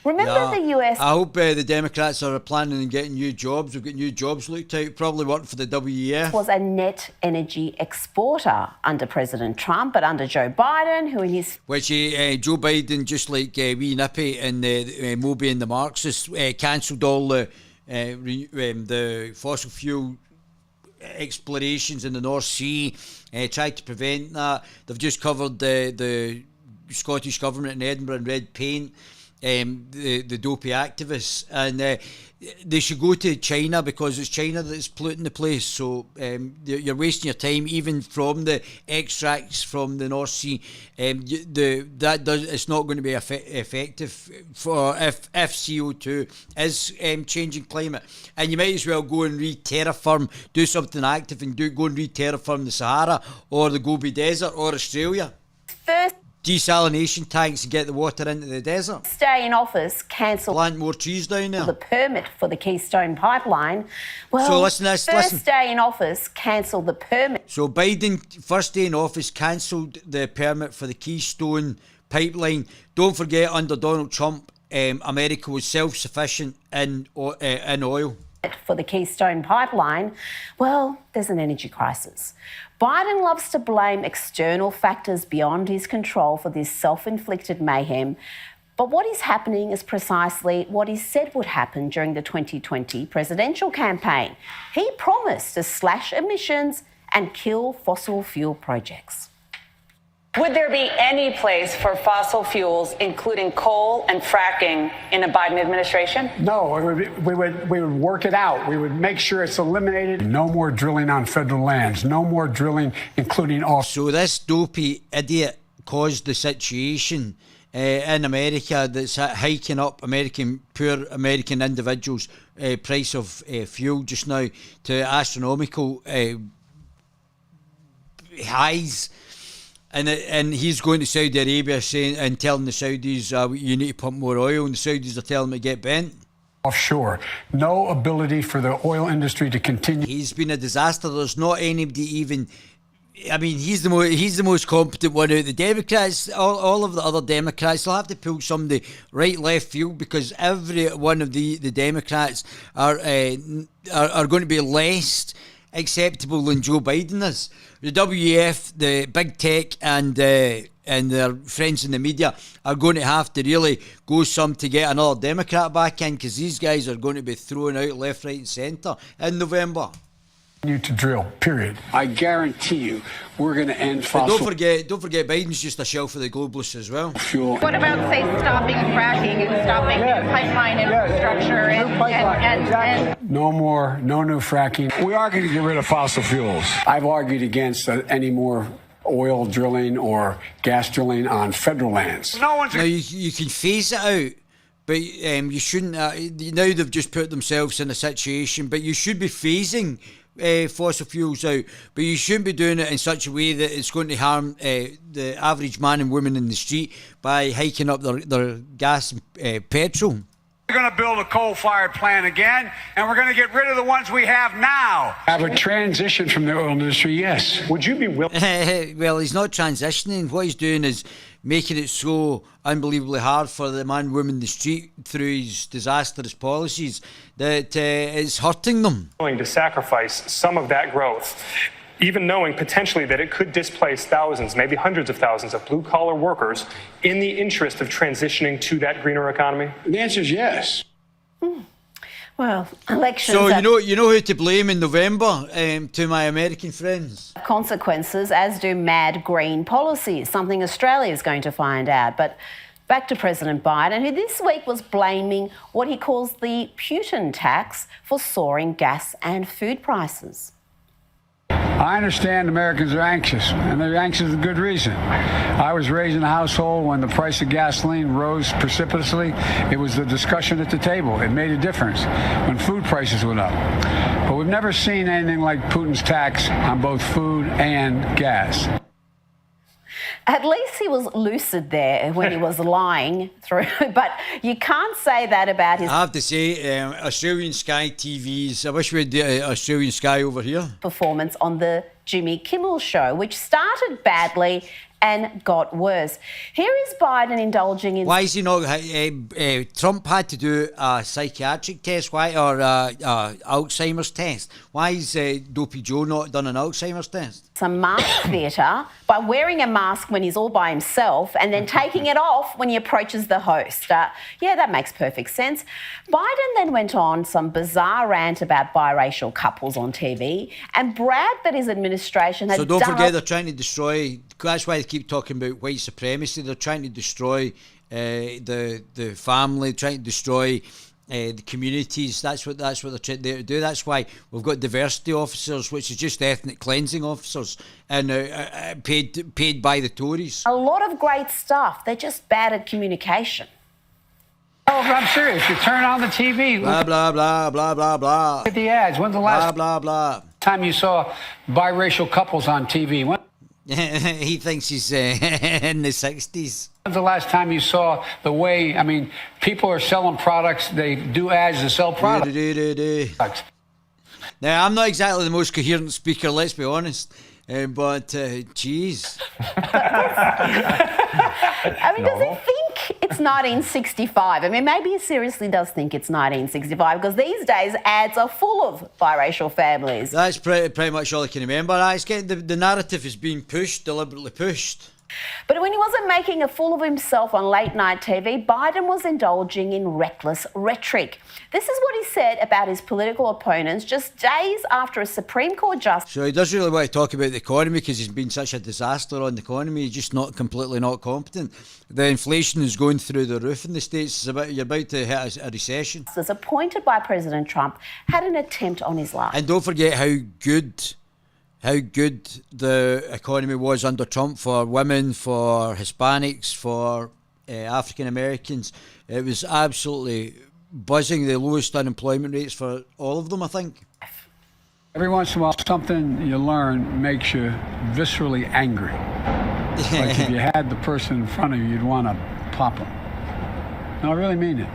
Remember the US... I hope the Democrats are planning on getting new jobs. We've got new jobs looked out, probably working for the WEF. ...was a net energy exporter under President Trump, but under Joe Biden, who in his... Which Joe Biden, just like wee Nippy and Moby and the Marxists, cancelled all the fossil fuel explorations in the North Sea, tried to prevent that. They've just covered the Scottish Government in Edinburgh in red paint, the dopey activists, and they should go to China, because it's China that's polluting the place. So you're wasting your time, even from the extracts from the North Sea. It's not going to be effective for if CO2 is changing climate. And you might as well go and re-terraform, do something active, and go and re-terraform the Sahara or the Gobi Desert or Australia. First desalination tanks and get the water into the desert. Stay in office, cancel... Plant more trees down there. ...the permit for the Keystone Pipeline. Well, so listen. Day in office, cancel the permit. So Biden, first day in office, cancelled the permit for the Keystone Pipeline. Don't forget, under Donald Trump, America was self-sufficient in oil. For the Keystone Pipeline, well, there's an energy crisis. Biden loves to blame external factors beyond his control for this self-inflicted mayhem. But what is happening is precisely what he said would happen during the 2020 presidential campaign. He promised to slash emissions and kill fossil fuel projects. Would there be any place for fossil fuels, including coal and fracking, in a Biden administration? No, we would work it out. We would make sure it's eliminated. No more drilling on federal lands. No more drilling, including all. So this dopey idiot caused the situation in America that's hiking up poor American individuals' price of fuel just now to astronomical highs. And he's going to Saudi Arabia and telling the Saudis, you need to pump more oil, and the Saudis are telling him to get bent. Offshore. No ability for the oil industry to continue. He's been a disaster. There's not anybody even... I mean, he's the most competent one out of the Democrats. All of the other Democrats, they'll have to pull somebody right left field, because every one of the Democrats are going to be less acceptable than Joe Biden is. The WEF, the big tech, and their friends in the media are going to have to really go some to get another Democrat back in, because these guys are going to be thrown out left, right and centre in November. To drill, period. I guarantee you, we're going to end fossil. Don't forget, Biden's just a shell for the globalists as well. Fuel. What about, say, stopping fracking and stopping new pipeline infrastructure and no new fracking. We are going to get rid of fossil fuels. I've argued against any more oil drilling or gas drilling on federal lands. Now you can phase it out. But you shouldn't. Now they've just put themselves in a situation. But you should be phasing fossil fuels out. But you shouldn't be doing it in such a way that it's going to harm the average man and woman in the street by hiking up their gas and petrol. We're going to build a coal-fired plant again, and we're going to get rid of the ones we have now. Have a transition from the oil industry, yes. Would you be willing? Well, he's not transitioning. What he's doing is making it so unbelievably hard for the man, woman in the street through his disastrous policies that it's hurting them. Willing to sacrifice some of that growth even knowing potentially that it could displace thousands, maybe hundreds of thousands of blue-collar workers in the interest of transitioning to that greener economy? The answer is yes. Well, elections. So you know who to blame in November, to my American friends. Consequences, as do mad green policies, something Australia is going to find out. But back to President Biden, who this week was blaming what he calls the Putin tax for soaring gas and food prices. I understand Americans are anxious, and they're anxious for good reason. I was raised in a household when the price of gasoline rose precipitously. It was the discussion at the table. It made a difference when food prices went up. But we've never seen anything like Putin's tax on both food and gas. At least he was lucid there when he was lying through, but you can't say that about his... I have to say, Australian Sky TVs, I wish we had Australian Sky over here. ...performance on the Jimmy Kimmel Show, which started badly and got worse. Here is Biden indulging in... Why is he not... Trump had to do a psychiatric test, or Alzheimer's test. Why is Dopey Joe not done an Alzheimer's test? Some mask theatre by wearing a mask when he's all by himself and then taking it off when he approaches the host. Yeah, that makes perfect sense. Biden then went on some bizarre rant about biracial couples on TV and bragged that his administration had... So don't forget they're trying to destroy... That's why they keep talking about white supremacy. They're trying to destroy the family, trying to destroy the communities. That's what they're trying to do. That's why we've got diversity officers, which is just ethnic cleansing officers, and paid by the Tories. A lot of great stuff. They're just bad at communication. Oh, I'm serious. You turn on the TV. Blah, blah, blah, blah, blah, blah. Look at the ads. When's the last time you saw biracial couples on TV? He thinks he's in the 60s. When's the last time you saw the way, people are selling products, they do ads to sell products. Now, I'm not exactly the most coherent speaker, let's be honest, but, geez. Does he think it's 1965? Maybe he seriously does think it's 1965 because these days ads are full of biracial families. That's pretty much all I can remember. It's getting the narrative is being deliberately pushed. But when he wasn't making a fool of himself on late night TV, Biden was indulging in reckless rhetoric. This is what he said about his political opponents just days after a Supreme Court justice... So he doesn't really want to talk about the economy because he's been such a disaster on the economy. He's just completely not competent. The inflation is going through the roof in the States. You're about to hit a recession. ...appointed by President Trump had an attempt on his life. And don't forget how good the economy was under Trump for women, for Hispanics, for African Americans. It was absolutely buzzing, the lowest unemployment rates for all of them, I think. Every once in a while, something you learn makes you viscerally angry. Like if you had the person in front of you, you'd want to pop them. No, I really mean it.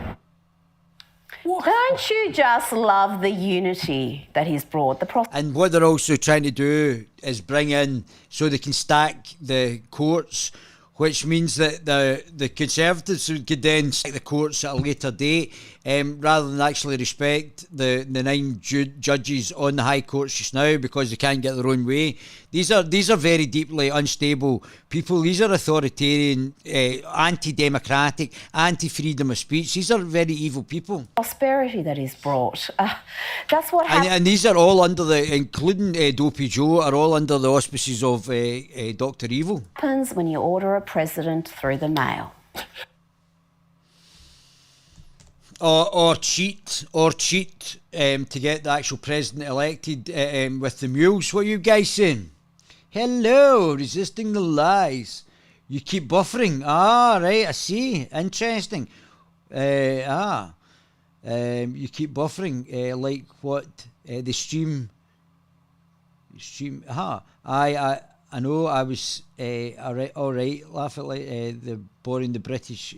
Don't you just love the unity that he's brought? And what they're also trying to do is bring in so they can stack the courts, which means that the Conservatives could then stack the courts at a later date, rather than actually respect the 9 judges on the High Courts just now because they can't get their own way. These are very deeply unstable people. These are authoritarian, anti-democratic, anti-freedom of speech. These are very evil people. Prosperity that he's brought. That's what happened. And these are all under including Dopey Joe, are all under the auspices of Dr. Evil. Happens when you order a president through the mail. Or cheat to get the actual president elected with the mules. What are you guys saying? Hello, resisting the lies. You keep buffering. Right, I see. Interesting. You keep buffering. Like what? The stream. I know. I was all right. Laugh at like the boring the British.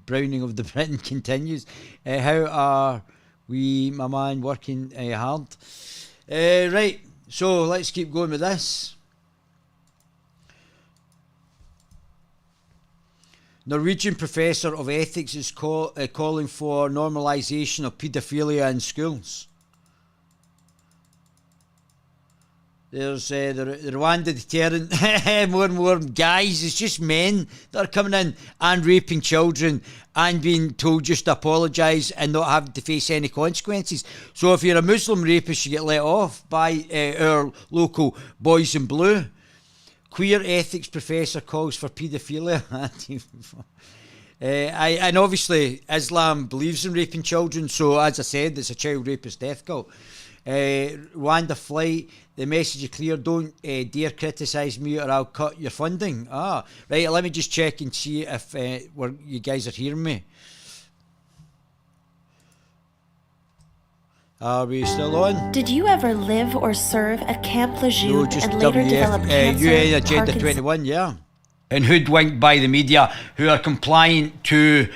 Browning of the Britain continues. How are we, my man, working hard? Right, so let's keep going with this. Norwegian professor of ethics is calling for normalisation of paedophilia in schools. There's the Rwanda deterrent. More and more guys. It's just men that are coming in and raping children and being told just to apologise and not having to face any consequences. So if you're a Muslim rapist, you get let off by our local boys in blue. Queer ethics professor calls for paedophilia. And obviously Islam believes in raping children, so as I said, it's a child rapist death cult. Rwanda flight, the message is clear, don't dare criticise me or I'll cut your funding. Right, let me just check and see if you guys are hearing me. Are we still on? Did you ever live or serve at Camp Lejeune No, just and later develop cancer, UN Agenda Parkinson's? 21, yeah. And hoodwinked by the media who are compliant to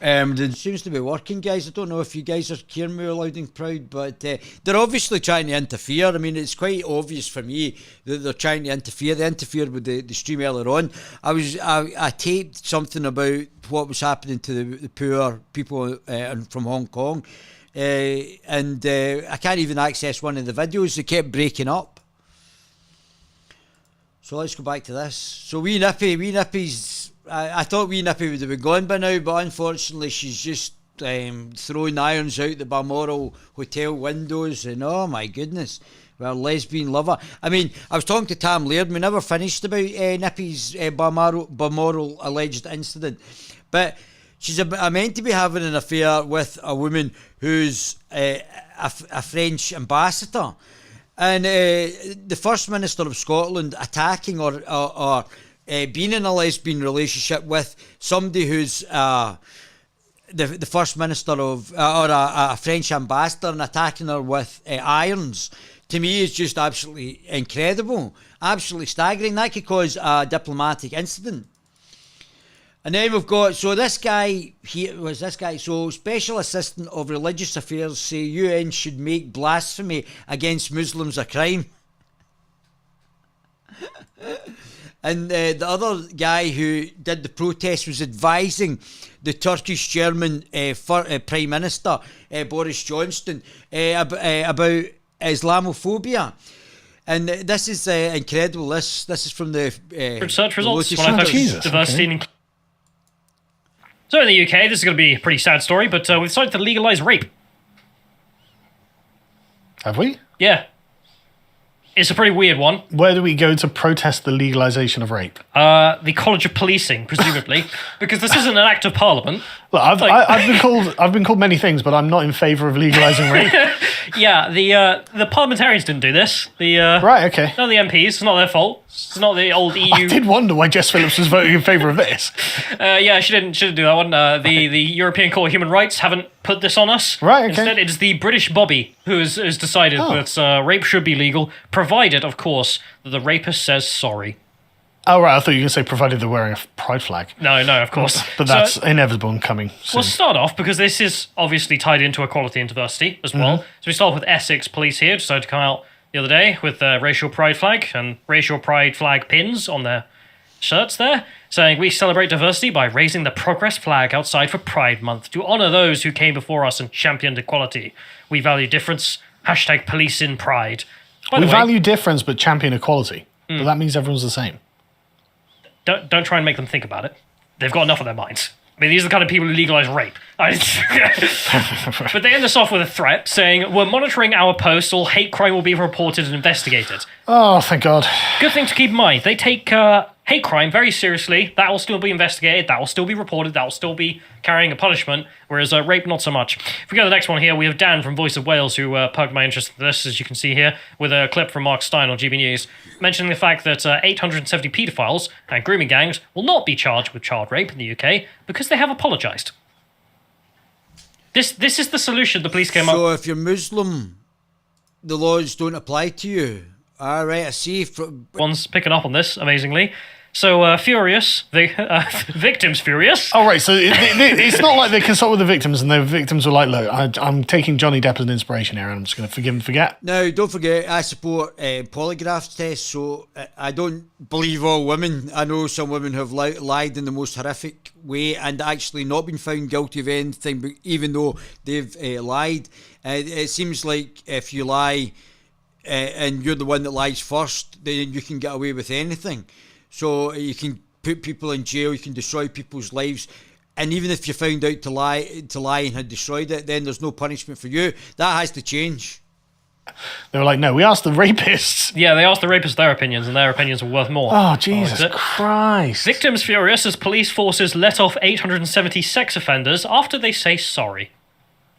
it seems to be working, guys. I don't know if you guys are hearing me loud and proud, but they're obviously trying to interfere. I mean, it's quite obvious for me that they're trying to interfere. They interfered with the stream earlier on. I taped something about what was happening to the poor people from Hong Kong, and I can't even access one of the videos. They kept breaking up. So let's go back to this. So Wee Nippy's... I thought Wee Nippy would have been gone by now, but unfortunately she's just throwing irons out the Balmoral Hotel windows, and oh my goodness, well, lesbian lover. I mean, I was talking to Tam Laird, we never finished about Nippy's Balmoral alleged incident, but she's meant to be having an affair with a woman who's a French ambassador, and the First Minister of Scotland attacking or being in a lesbian relationship with somebody who's the First Minister of or a French ambassador and attacking her with irons, to me is just absolutely incredible, absolutely staggering. That could cause a diplomatic incident. And then we've got, so this guy, so Special Assistant of Religious Affairs say UN should make blasphemy against Muslims a crime. And the other guy who did the protest was advising the Turkish-German Prime Minister, Boris Johnson, about Islamophobia. And this is incredible. This is from the search results. Diversity and so in the UK, this is going to be a pretty sad story, but we've decided to legalise rape. Have we? Yeah. It's a pretty weird one. Where do we go to protest the legalisation of rape? The College of Policing, presumably, because this isn't an act of Parliament. Look, I've been called many things, but I'm not in favour of legalising rape. Yeah, the parliamentarians didn't do this. Right, okay. Not the MPs. It's not their fault. It's not the old EU. I did wonder why Jess Phillips was voting in favour of this. Yeah, she didn't do that one. The European Court of Human Rights haven't put this on us. Right, okay. Instead, it is the British Bobby who has decided that rape should be legal, provided, of course, that the rapist says sorry. Oh, right, I thought you were going to say provided they're wearing a pride flag. No, of course. But that's inevitable and coming soon. We'll start off, because this is obviously tied into equality and diversity as well. So we start with Essex Police here, decided to come out the other day with the racial pride flag and racial pride flag pins on their shirts there, saying, we celebrate diversity by raising the progress flag outside for Pride Month to honour those who came before us and championed equality. We value difference. # police in pride. We value difference but champion equality. But that means everyone's the same. Don't try and make them think about it. They've got enough on their minds. I mean, these are the kind of people who legalise rape. But they end this off with a threat saying, we're monitoring our posts, all hate crime will be reported and investigated. Oh, thank God. Good thing to keep in mind. They take hate crime very seriously. That will still be investigated. That will still be reported. That will still be carrying a punishment, whereas rape, not so much. If we go to the next one here, we have Dan from Voice of Wales, who perked my interest in this, as you can see here, with a clip from Mark Stein on GB News, mentioning the fact that 870 paedophiles and grooming gangs will not be charged with child rape in the UK because they have apologised. This is the solution the police came up with. So if you're Muslim, the laws don't apply to you. All right, I see. One's picking up on this, amazingly. So, furious. The victims furious. Oh, right. So it's not like they consult with the victims and the victims were like, look, I'm taking Johnny Depp as an inspiration here and I'm just going to forgive and forget. Now, don't forget, I support polygraph tests, so I don't believe all women. I know some women have lied in the most horrific way and actually not been found guilty of anything, even though they've lied. It seems like if you lie and you're the one that lies first, then you can get away with anything. So you can put people in jail, you can destroy people's lives, and even if you're found out to lie and had destroyed it, then there's no punishment for you. That has to change. They were like, no, we asked the rapists. Yeah, they asked the rapists their opinions, and their opinions were worth more. Oh, Jesus Christ. Victims furious as police forces let off 870 sex offenders after they say sorry.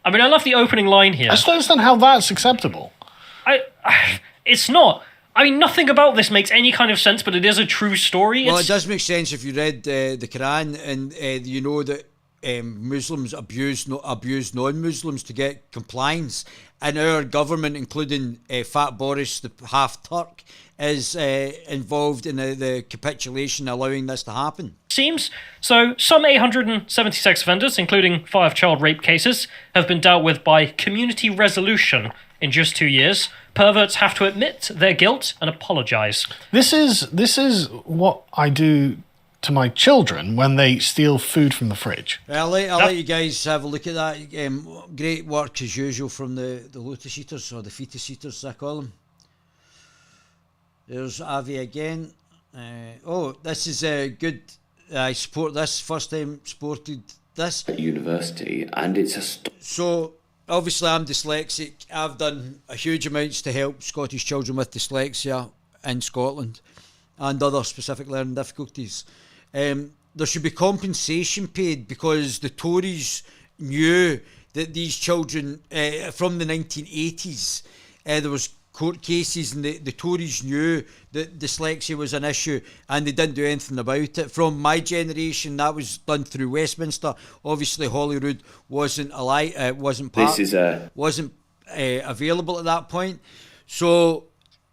I mean, I love the opening line here. I just don't understand how that's acceptable. It's not. I mean, nothing about this makes any kind of sense, but it is a true story. Well, it does make sense if you read the Quran, and you know that Muslims abuse non-Muslims to get compliance, and our government, including Fat Boris, the half-Turk, is involved in the capitulation allowing this to happen. Seems so. Some 870 sex offenders, including 5 child rape cases, have been dealt with by community resolution in just 2 years. Perverts have to admit their guilt and apologise. This is what I do to my children when they steal food from the fridge. I'll let you guys have a look at that. Great work as usual from the lotus eaters, or the fetus eaters as I call them. There's Avi again. This is good. I support this. First time supported this. At university, and it's So, obviously I'm dyslexic. I've done a huge amounts to help Scottish children with dyslexia in Scotland and other specific learning difficulties. There should be compensation paid, because the Tories knew that these children, from the 1980s, there was court cases, and the Tories knew that dyslexia was an issue, and they didn't do anything about it. From my generation, that was done through Westminster. Obviously, Holyrood wasn't wasn't available at that point, so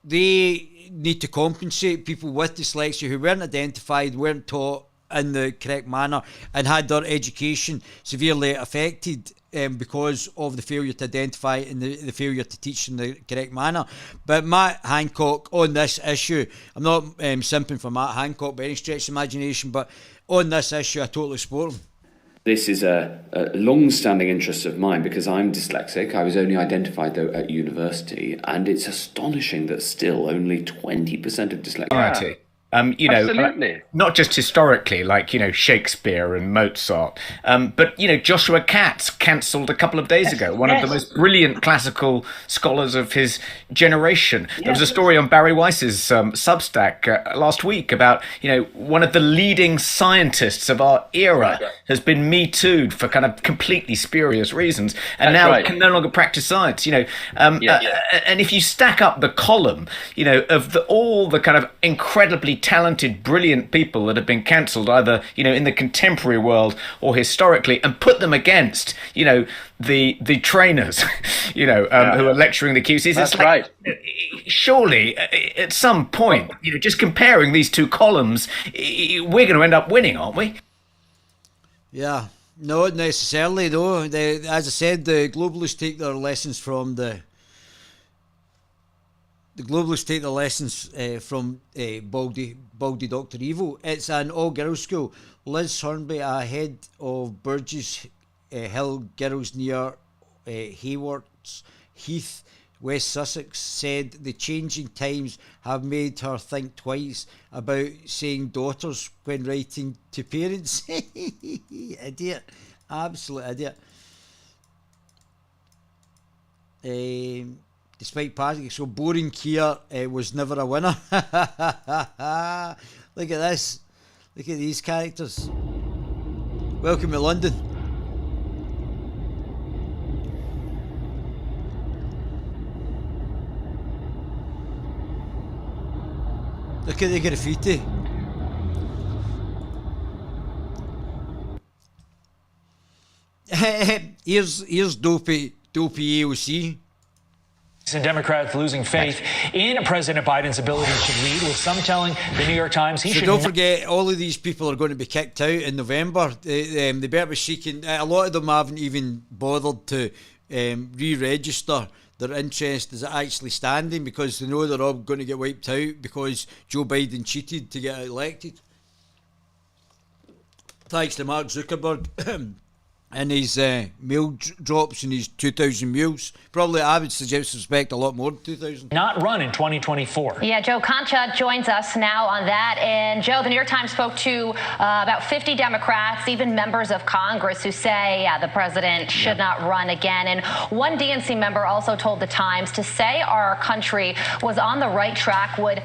they need to compensate people with dyslexia who weren't identified, weren't taught in the correct manner, and had their education severely affected because of the failure to identify and the failure to teach in the correct manner. But Matt Hancock on this issue, I'm not simping for Matt Hancock by any stretch of imagination, but on this issue I totally support him. This is a long-standing interest of mine, because I'm dyslexic. I was only identified, though, at university, and it's astonishing that still only 20% of dyslexic... Absolutely. Not just historically, like, Shakespeare and Mozart, but, Joshua Katz cancelled a couple of days ago, one of the most brilliant classical scholars of his generation. There was a story on Barry Weiss's Substack last week about, one of the leading scientists of our era has been Me Too'd for kind of completely spurious reasons, and now can no longer practice science, and if you stack up the column, of all the kind of incredibly talented, brilliant people that have been cancelled, either in the contemporary world or historically, and put them against the trainers who are lecturing the QCs. That's right. Surely at some point, just comparing these two columns, we're going to end up winning, aren't we? Yeah, not necessarily though. As I said, the globalists take their lessons from Baldy Dr. Evil. It's an all-girls school. Liz Hornby, head of Burgess Hill Girls near Haywards Heath, West Sussex, said the changing times have made her think twice about saying daughters when writing to parents. Idiot. Absolute idiot. Despite passing, so boring Kia was never a winner. Look at this. Look at these characters. Welcome to London. Look at the graffiti. Here's dopey AOC. And Democrats losing faith in President Biden's ability to lead, with some telling the New York Times he should... Don't forget, all of these people are going to be kicked out in November. They better be seeking... A lot of them haven't even bothered to re-register their interest as actually standing, because they know they're all going to get wiped out because Joe Biden cheated to get elected. Thanks to Mark Zuckerberg in his mail drops and his 2,000 meals. Probably, I would suspect a lot more than 2,000. Not run in 2024. Yeah, Joe Concha joins us now on that. And Joe, the New York Times spoke to about 50 Democrats, even members of Congress, who say the president should not run again. And one DNC member also told the Times to say our country was on the right track would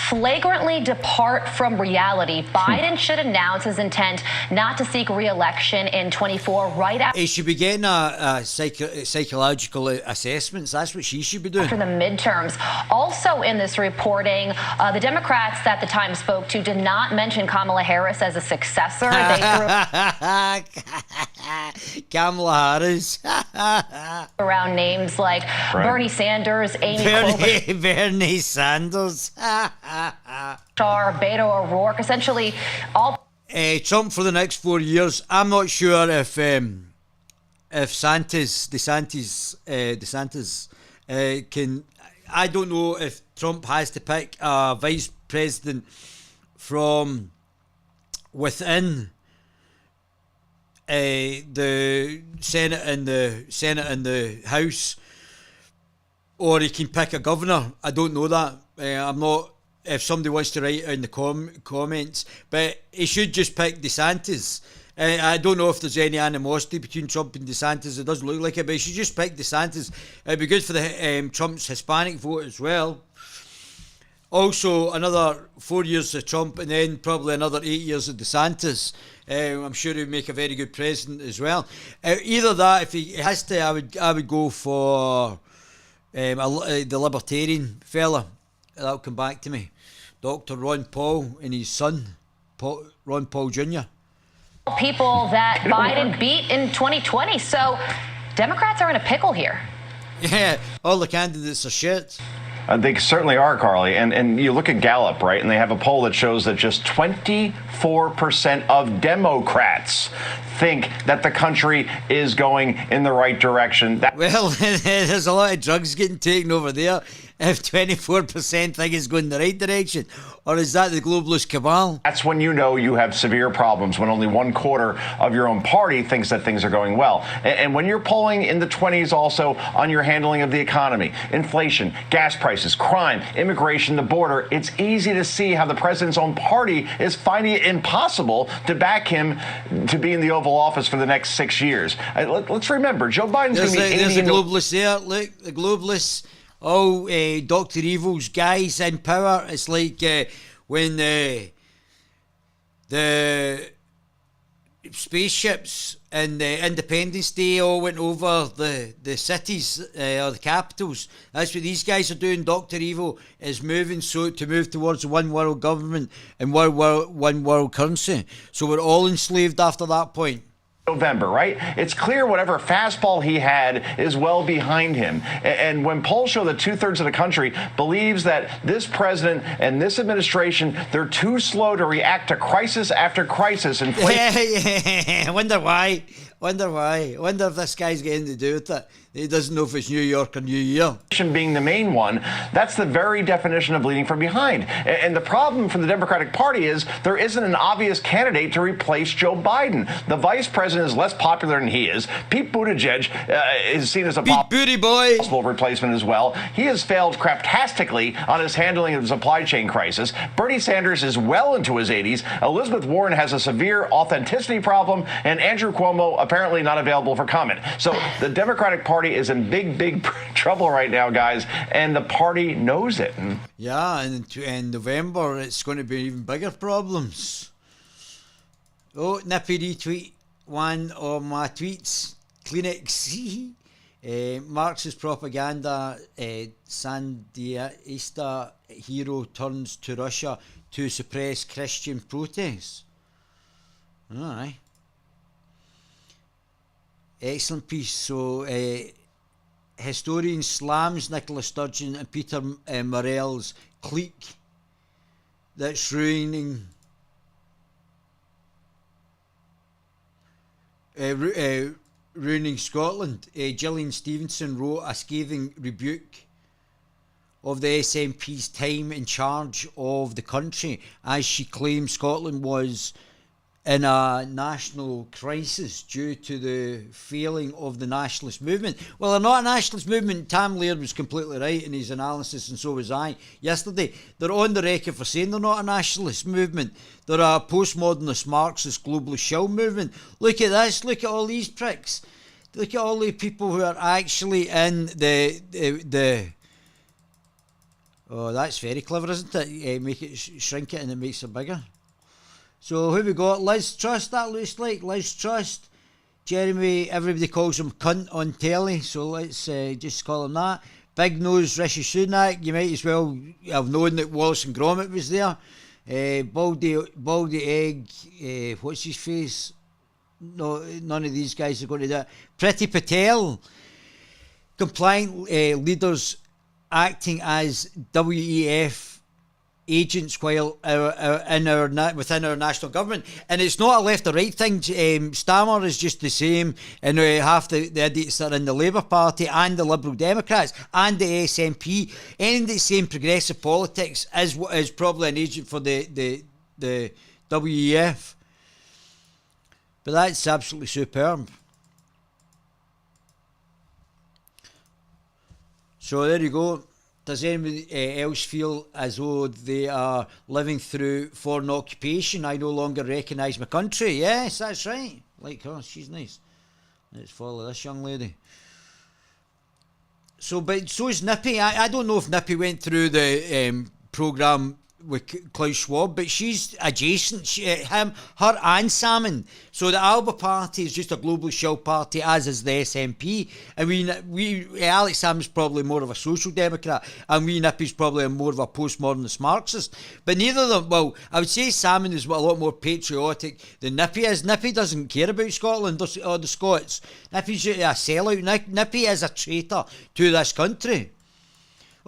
flagrantly depart from reality. Biden should announce his intent not to seek re-election in 24 right after. He should be getting a psychological assessments. That's what she should be doing. After the midterms. Also in this reporting, the Democrats that the Times spoke to did not mention Kamala Harris as a successor. They threw Kamala Harris. around names like Bernie Sanders, Amy Klobuchar, Bernie Sanders. Beto O'Rourke, essentially all. Trump for the next 4 years. I'm not sure if DeSantis can. I don't know if Trump has to pick a vice president from within the Senate and the House, or he can pick a governor. I don't know that. I'm not. If somebody wants to write in the comments, but he should just pick DeSantis. I don't know if there's any animosity between Trump and DeSantis. It doesn't look like it, but he should just pick DeSantis. It'd be good for the Trump's Hispanic vote as well. Also, another 4 years of Trump, and then probably another 8 years of DeSantis. I'm sure he'd make a very good president as well. Either that, if he has to, I would go for the Libertarian fella. That'll come back to me. Dr. Ron Paul and his son, Ron Paul Jr. People that Biden beat in 2020. So Democrats are in a pickle here. Yeah, all the candidates are shit. They certainly are, Carly. And you look at Gallup, right? And they have a poll that shows that just 24% of Democrats think that the country is going in the right direction. Well, there's a lot of drugs getting taken over there. If 24% think it's going in the right direction, or is that the globalist cabal? That's when you know you have severe problems, when only 1/4 of your own party thinks that things are going well. And when you're polling in the 20s also on your handling of the economy, inflation, gas prices, crime, immigration, the border, it's easy to see how the president's own party is finding it impossible to back him to be in the Oval Office for the next 6 years. Let's remember, Joe Biden's going to be 80. There's a globalist there. Look, the globalists. Dr. Evil's guys in power. It's like when the spaceships and the Independence Day all went over the cities or the capitals. That's what these guys are doing. Dr. Evil is moving to move towards one world government and one world currency. So we're all enslaved after that point. November, right? It's clear whatever fastball he had is well behind him. And when polls show that 2/3 of the country believes that this president and this administration, they're too slow to react to crisis after crisis. And Wonder why. Wonder if this guy's getting to do with it. He doesn't know if it's New York or New Year. Being the main one, that's the very definition of leading from behind. And the problem for the Democratic Party is there isn't an obvious candidate to replace Joe Biden. The vice president is less popular than he is. Pete Buttigieg is seen as a possible replacement as well. He has failed craptastically on his handling of the supply chain crisis. Bernie Sanders is well into his 80s. Elizabeth Warren has a severe authenticity problem, and Andrew Cuomo apparently not available for comment. So the Democratic Party is in big trouble right now, guys, and the party knows it. Yeah, and in November it's going to be even bigger problems. Oh, Nippy retweet one of my tweets. Kleenex. Marxist propaganda. Sandinista hero turns to Russia to suppress Christian protests. Aye. Excellent piece. So, historian slams Nicola Sturgeon and Peter Morell's clique that's ruining Scotland. Gillian Stevenson wrote a scathing rebuke of the SNP's time in charge of the country, as she claimed Scotland was in a national crisis due to the failing of the nationalist movement. Well, they're not a nationalist movement. Tam Laird was completely right in his analysis, and so was I yesterday. They're on the record for saying they're not a nationalist movement. They're a postmodernist, Marxist, globalist shell movement. Look at this. Look at all these pricks. Look at all the people who are actually in the oh, that's very clever, isn't it? Make it shrink it and it makes it bigger. So who we got? Liz Truss, that looks like Liz Truss. Jeremy, everybody calls him cunt on telly, so let's just call him that. Big Nose Rishi Sunak, you might as well have known that Wallace and Gromit was there. Baldy Egg, what's his face? No, none of these guys are going to do it. Priti Patel, compliant leaders acting as WEF agents while within our national government, and it's not a left or right thing. Stammer is just the same, and half the idiots that are in the Labour Party and the Liberal Democrats and the SNP, and the same progressive politics is probably an agent for the WEF. But that's absolutely superb. So there you go. Does anybody else feel as though they are living through foreign occupation? I no longer recognise my country. Yes, that's right. Like her, she's nice. Let's follow this young lady. So, but so is Nippy. I don't know if Nippy went through the programme with Klaus Schwab, but she's adjacent. Her and Salmon. So the Alba Party is just a global shell party, as is the SNP. And we Alex Salmon's probably more of a social democrat, and Nippy's probably more of a postmodernist Marxist. But neither of them. Well, I would say Salmon is a lot more patriotic than Nippy is. Nippy doesn't care about Scotland or the Scots. Nippy's a sellout. Nippy is a traitor to this country.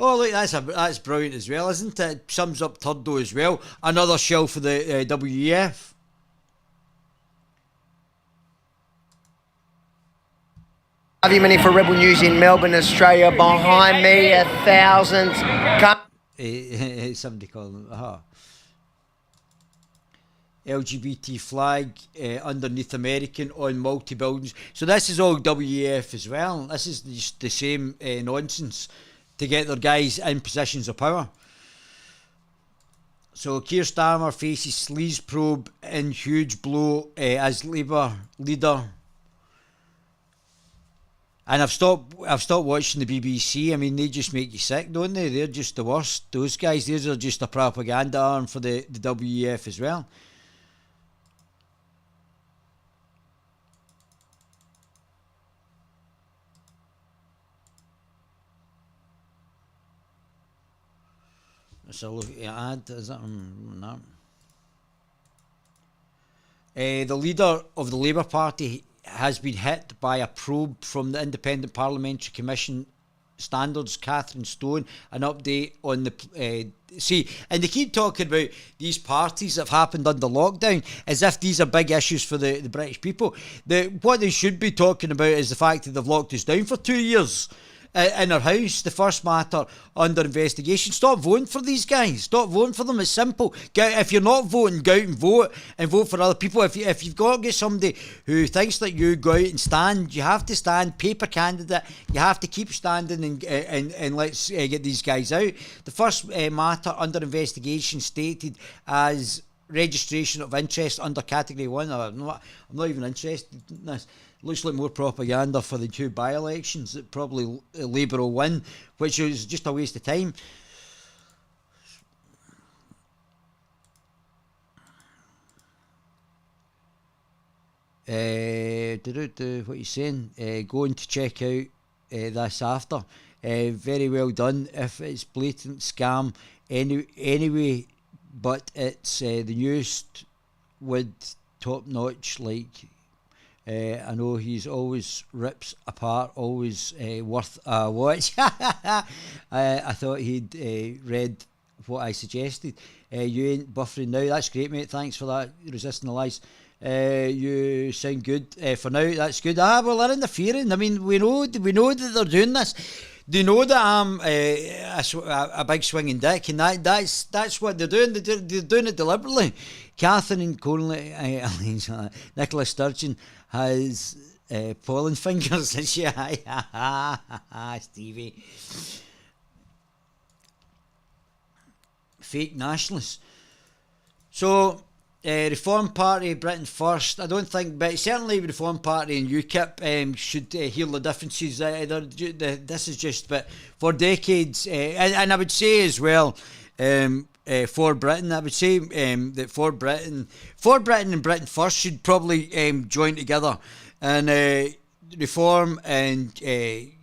Oh, look, that's brilliant as well, isn't it? It sums up Turdo as well. Another shell for the WEF. Love you, many for Rebel News in Melbourne, Australia. Behind me, 1,000. Somebody called them. LGBT flag underneath American on multi-buildings. So this is all WEF as well. This is just the same nonsense to get their guys in positions of power. So Keir Starmer faces sleaze probe in huge blow as Labour leader. And I've stopped watching the BBC. I mean, they just make you sick, don't they? They're just the worst. Those guys, these are just a propaganda arm for the WEF as well. Let's have a look at the ad. Is that no? The leader of the Labour Party has been hit by a probe from the Independent Parliamentary Commission standards. Catherine Stone, an update on the and they keep talking about these parties that have happened under lockdown as if these are big issues for the British people. What they should be talking about is the fact that they've locked us down for 2 years in our house. The first matter under investigation. Stop voting for these guys. Stop voting for them. It's simple. If you're not voting, go out and vote for other people. If you've got to get somebody who thinks that you go out and stand, you have to stand. Paper candidate. You have to keep standing and let's get these guys out. The first matter under investigation stated as registration of interest under category 1. I'm not even interested in this. Looks like more propaganda for the 2 by-elections that probably Labour will win, which is just a waste of time. What are you saying? Going to check out this after. Very well done. If it's blatant scam anyway, but it's the newest with top notch like. I know he's always rips apart, always worth a watch. I thought he'd read what I suggested. You ain't buffering now. That's great, mate. Thanks for that. Resisting the lies. You sound good for now. That's good. Well, they're interfering. I mean, we know that they're doing this. They know that I'm a big swinging dick, and that's what they're doing. They're doing it deliberately. Catherine Conley, Nicola Sturgeon has pollen fingers, and she, Stevie. Fake nationalists. So, Reform Party, Britain First. I don't think, but certainly Reform Party and UKIP should heal the differences. This is just, but for decades, and I would say as well, for Britain, I would say that for Britain and Britain First should probably join together, and Reform and the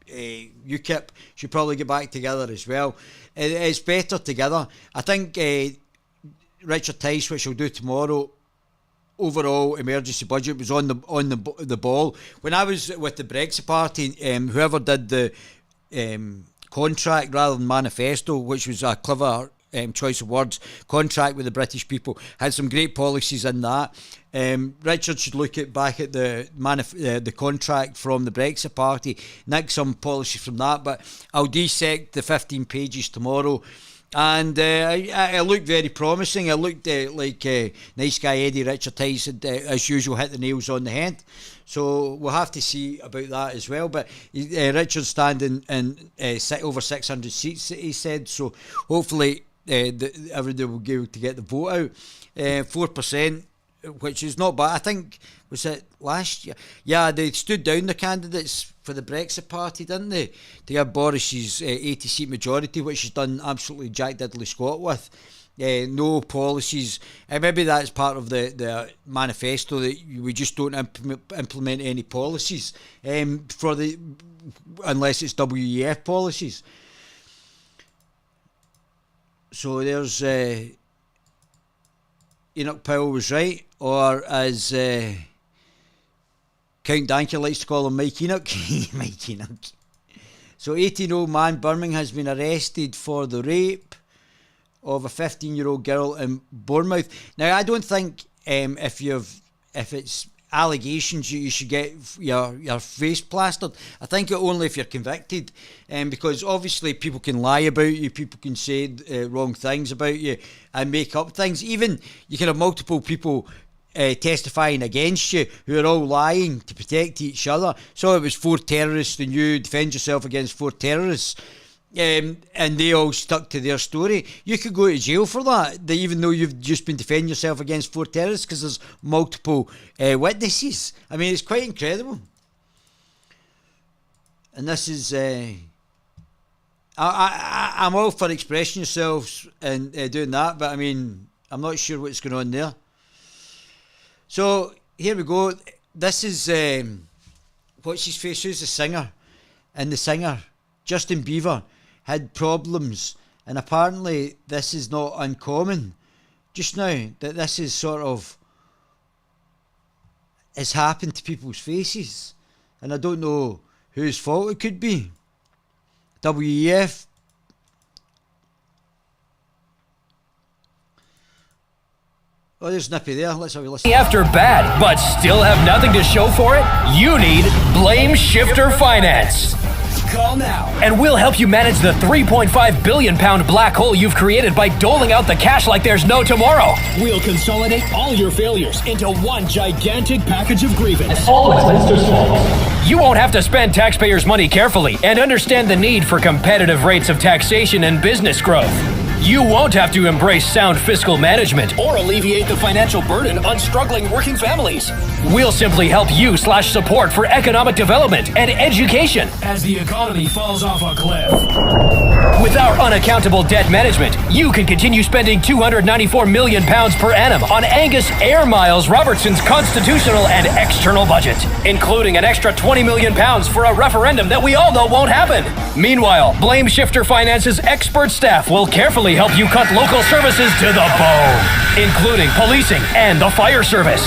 UKIP should probably get back together as well. It's better together. I think Richard Tice, which we'll do tomorrow, overall emergency budget was on the ball. When I was with the Brexit Party, whoever did the contract rather than manifesto, which was a clever choice of words, contract with the British people, had some great policies in that. Richard should look back at the contract from the Brexit Party, nick some policies from that, but I'll dissect the 15 pages tomorrow. And it looked very promising. It looked like nice guy Eddie Richard Tice had, as usual, hit the nails on the head. So we'll have to see about that as well. But Richard's standing in over 600 seats, he said. So hopefully everybody will be able to get the vote out. 4%, which is not bad. I think, was it last year? Yeah, they stood down the candidates for the Brexit Party, didn't they? To get Boris's 80-seat majority, which he's done absolutely Jack Diddley Scott with. No policies. Maybe that's part of the manifesto, that we just don't implement any policies unless it's WEF policies. So there's Enoch Powell was right, or as Count Dankula likes to call him, Mike Enoch. Mike Enoch. So 18-year-old man Birmingham has been arrested for the rape of a 15-year-old girl in Bournemouth. Now, I don't think if it's allegations, you should get your face plastered. I think only if you're convicted, because obviously people can lie about you, people can say wrong things about you and make up things. Even you can have multiple people testifying against you who are all lying to protect each other. So it was 4 terrorists and you defend yourself against 4 terrorists. And they all stuck to their story. You could go to jail for that, even though you've just been defending yourself against 4 terrorists, because there's multiple witnesses. I mean, it's quite incredible. And this is... I'm all for expressing yourselves and doing that, but I mean, I'm not sure what's going on there. So, here we go. This is... what's his face? Who's the singer? And the singer, Justin Bieber, had problems, and apparently this is not uncommon just now, that this is sort of has happened to people's faces, and I don't know whose fault it could be. WEF. Oh, there's Nippy there. Let's have a listen. After bad, but still have nothing to show for it? You need Blame Shifter Finance. Call now, and we'll help you manage the £3.5 billion black hole you've created by doling out the cash like there's no tomorrow. We'll consolidate all your failures into one gigantic package of grievance. It's all Westminster's fault. You won't have to spend taxpayers' money carefully and understand the need for competitive rates of taxation and business growth. You won't have to embrace sound fiscal management or alleviate the financial burden on struggling working families. We'll simply help you /support for economic development and education as the economy falls off a cliff. With our unaccountable debt management, you can continue spending £294 million per annum on Angus Air Miles Robertson's constitutional and external budget, including an extra £20 million for a referendum that we all know won't happen. Meanwhile, Blame Shifter Finance's expert staff will carefully help you cut local services to the bone, including policing and the fire service.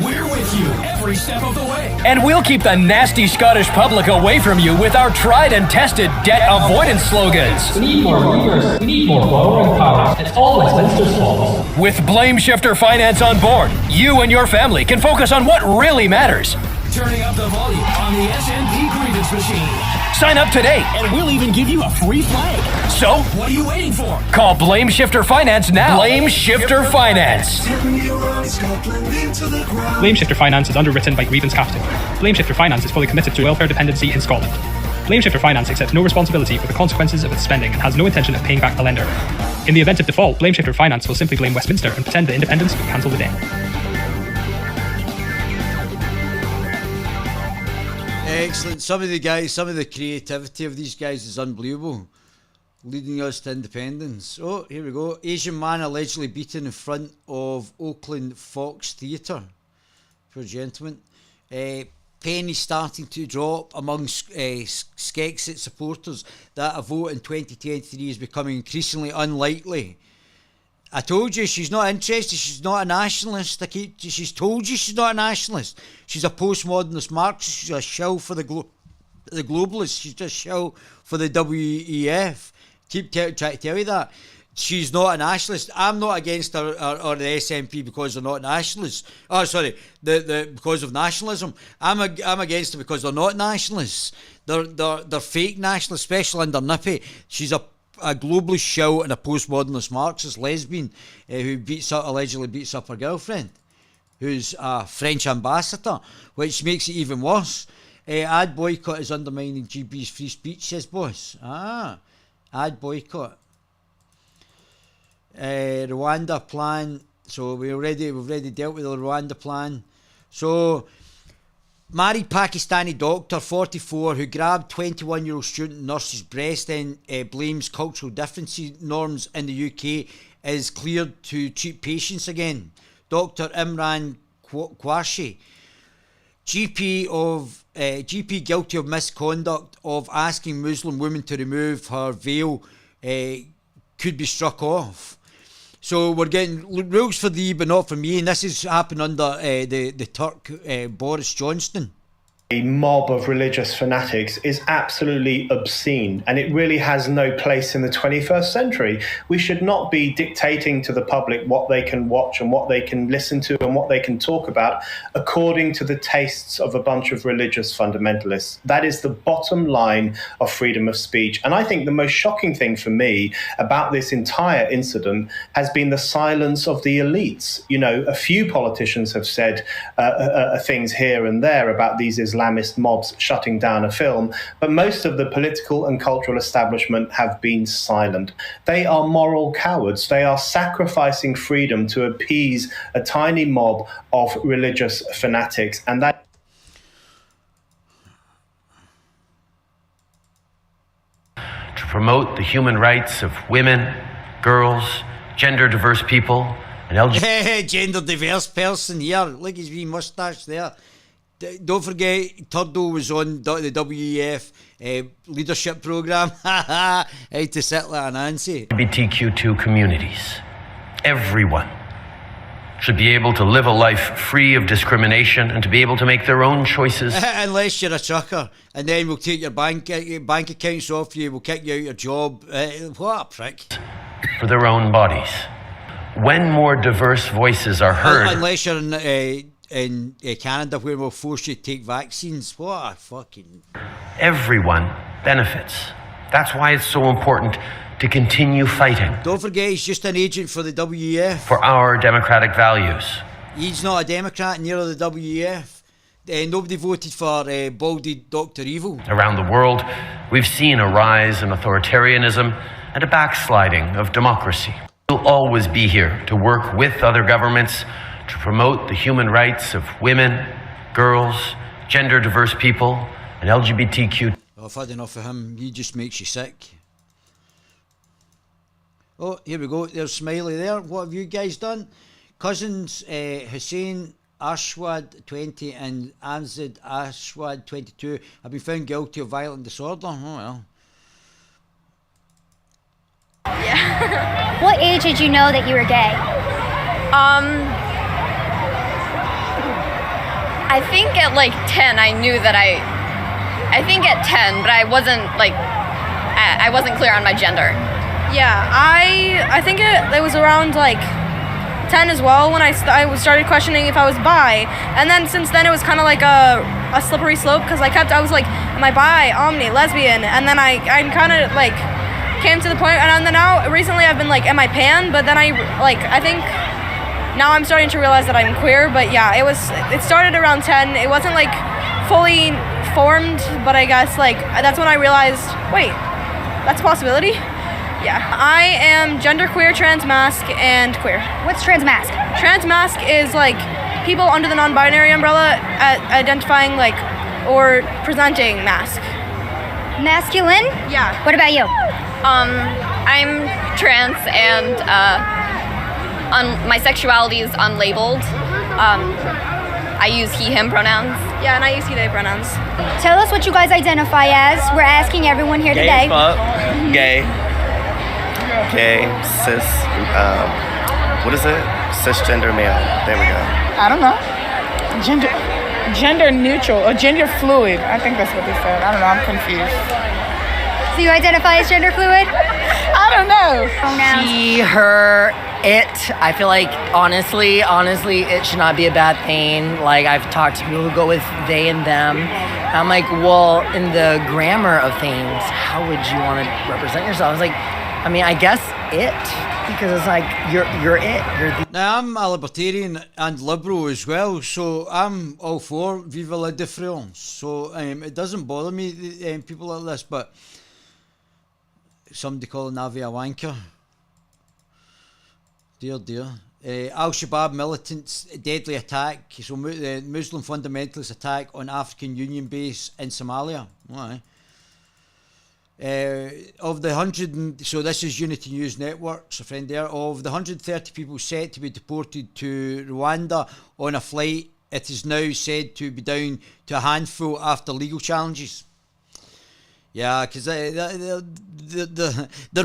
We're with you every step of the way. And we'll keep the nasty Scottish public away from you with our tried and tested debt avoidance slogans. We need more readers. We need more borrowing power. It's all Westminster's fault. With Blame Shifter Finance on board, you and your family can focus on what really matters. turning up the volume on the SNP grievance machine. Sign up today, And we'll even give you a free flag. so What are you waiting for? call Blame Shifter Finance now. Blame Shifter Finance. Blame Shifter Finance is underwritten by Grievance Capital. Blame Shifter Finance is fully committed to welfare dependency in Scotland. Blame Shifter Finance accepts no responsibility for the consequences of its spending and has no intention of paying back the lender. In the event of default, Blame Shifter Finance will simply blame Westminster and pretend that independence will cancel the debt. Excellent. Some of the creativity of these guys is unbelievable. Leading us to independence. Oh, here we go. Asian man allegedly beaten in front of Oakland Fox Theatre. Poor gentleman. Penny starting to drop among Skexit supporters that a vote in 2023 is becoming increasingly unlikely. I told you she's not interested. She's not a nationalist. She's told you she's not a nationalist. She's a postmodernist Marxist. She's a shill for the globalists. She's just a shill for the WEF. Trying to tell you that. She's not a nationalist. I'm not against her or the SNP because they're not nationalists. Oh, sorry, because of nationalism. I'm against it because they're not nationalists. They're fake nationalists, especially under Nippy. She's a globalist shill and a postmodernist Marxist lesbian who allegedly beats up her girlfriend, who's a French ambassador, which makes it even worse. Ad boycott is undermining GB's free speech, says boss. Ad boycott. Rwanda plan. So we've already dealt with the Rwanda plan. So married Pakistani doctor, 44, who grabbed 21-year-old student nurse's breast and blames cultural differences norms in the UK, is cleared to treat patients again. Dr. Imran Qureshi, GP guilty of misconduct of asking Muslim women to remove her veil, could be struck off. So we're getting rules for thee but not for me, and this has happened under the Turk Boris Johnson. A mob of religious fanatics is absolutely obscene, and it really has no place in the 21st century. We should not be dictating to the public what they can watch and what they can listen to and what they can talk about according to the tastes of a bunch of religious fundamentalists. That is the bottom line of freedom of speech. And I think the most shocking thing for me about this entire incident has been the silence of the elites. You know, a few politicians have said things here and there about these Islamist mobs shutting down a film, but most of the political and cultural establishment have been silent. They are moral cowards. They are sacrificing freedom to appease a tiny mob of religious fanatics, and that to promote the human rights of women, girls, gender diverse people, and LGBT. Gender diverse person here. Look at his wee moustache there. Don't forget, Turdo was on the WEF leadership programme. How to sit like an Nancy. LGBTQ2 communities. Everyone should be able to live a life free of discrimination and to be able to make their own choices. Unless you're a trucker, and then we'll take your bank accounts off you, we'll kick you out your job. What a prick. For their own bodies. When more diverse voices are heard. Unless you're in Canada, where we'll force you to take vaccines. What a fucking... Everyone benefits. That's why it's so important to continue fighting. Don't forget, he's just an agent for the WEF. For our democratic values. He's not a Democrat, neither the WEF. Nobody voted for Baldy Dr. Evil. Around the world, we've seen a rise in authoritarianism and a backsliding of democracy. We'll always be here to work with other governments to promote the human rights of women, girls, gender diverse people, and LGBTQ. Oh, I've had enough of him. He just makes you sick. Oh, here we go. There's Smiley there. What have you guys done? Cousins Hussein Ashwad 20 and Amzid Ashwad 22 have been found guilty of violent disorder. Oh well. Yeah. What age did you know that you were gay? I think at like 10 I knew that I think at 10, but I wasn't clear on my gender. Yeah, I think it was around like 10 as well when I started questioning if I was bi. And then since then it was kind of like a slippery slope because I was like, am I bi, omni, lesbian? And then I kind of like came to the point, and then now recently I've been like, am I pan? But then I think now I'm starting to realize that I'm queer. But yeah, it started around 10. It wasn't like fully formed, but I guess like that's when I realized, wait, that's a possibility. Yeah, I am genderqueer, transmasc, and queer. What's transmasc? Transmasc is like people under the non-binary umbrella identifying like or presenting masc. Masculine? Yeah. What about you? I'm trans and my sexuality is unlabeled. I use he, him pronouns. Yeah, and I use he, they pronouns. Tell us what you guys identify as. We're asking everyone here today. Gay. Cis. What is it? Cisgender male. There we go. I don't know. Gender neutral or gender fluid. I think that's what they said. I don't know. I'm confused. So you identify as gender fluid? I don't know. Pronouns. She, her, it. I feel like honestly, it should not be a bad thing. Like I've talked to people who go with they and them. And I'm like, well, in the grammar of things, how would you want to represent yourself? I was like, I mean, I guess it, because it's like you're it. Now I'm a libertarian and liberal as well, so I'm all for Vive la différence. So it doesn't bother me people like this, but somebody calling Navi a wanker. Dear. Al-Shabaab militants deadly attack. So the Muslim fundamentalist attack on African Union base in Somalia. Why? Of the 100, so this is Unity News Networks, a friend there, of the 130 people set to be deported to Rwanda on a flight, it is now said to be down to a handful after legal challenges. Yeah, because they're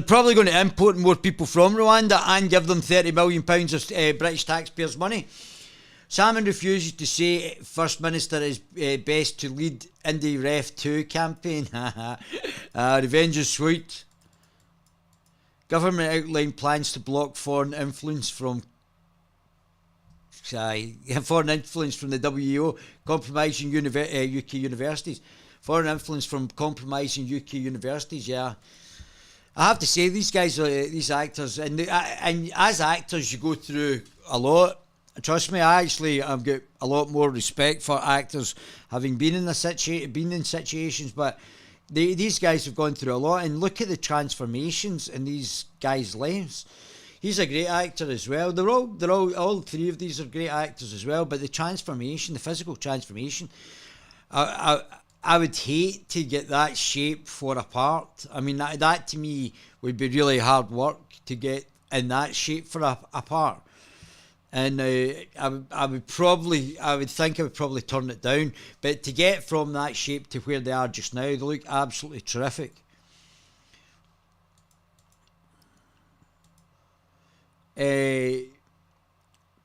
probably going to import more people from Rwanda and give them £30 million of British taxpayers' money. Salmon refuses to say First Minister is best to lead Indie Ref 2 campaign. Revenge is sweet. Government outlined plans to block foreign influence from the WEO, compromising UK universities. Foreign influence from compromising UK universities, yeah. I have to say, these guys, these actors, and as actors you go through a lot. Trust me, I've got a lot more respect for actors having been in situations, but these guys have gone through a lot, and look at the transformations in these guys' lives. He's a great actor as well. All three of these are great actors as well, but the transformation, the physical transformation, I would hate to get that shape for a part. I mean, that to me would be really hard work to get in that shape for a part. And I would probably turn it down. But to get from that shape to where they are just now, they look absolutely terrific.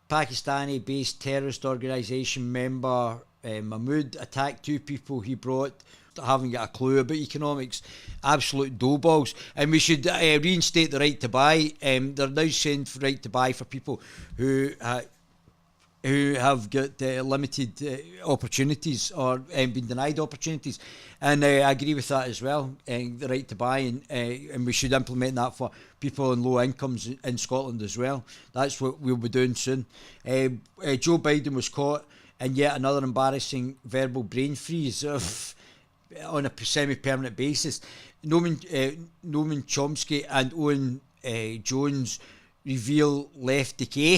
Pakistani-based terrorist organisation member Mahmood attacked two people he brought, haven't got a clue about economics, absolute doughballs. And we should reinstate the right to buy. They're now saying for right to buy for people who have got limited opportunities or been denied opportunities, and I agree with that as well. The right to buy, and we should implement that for people on low incomes in Scotland as well. That's what we'll be doing soon. Joe Biden was caught in yet another embarrassing verbal brain freeze on a semi-permanent basis. Noam Chomsky and Owen Jones reveal left decay.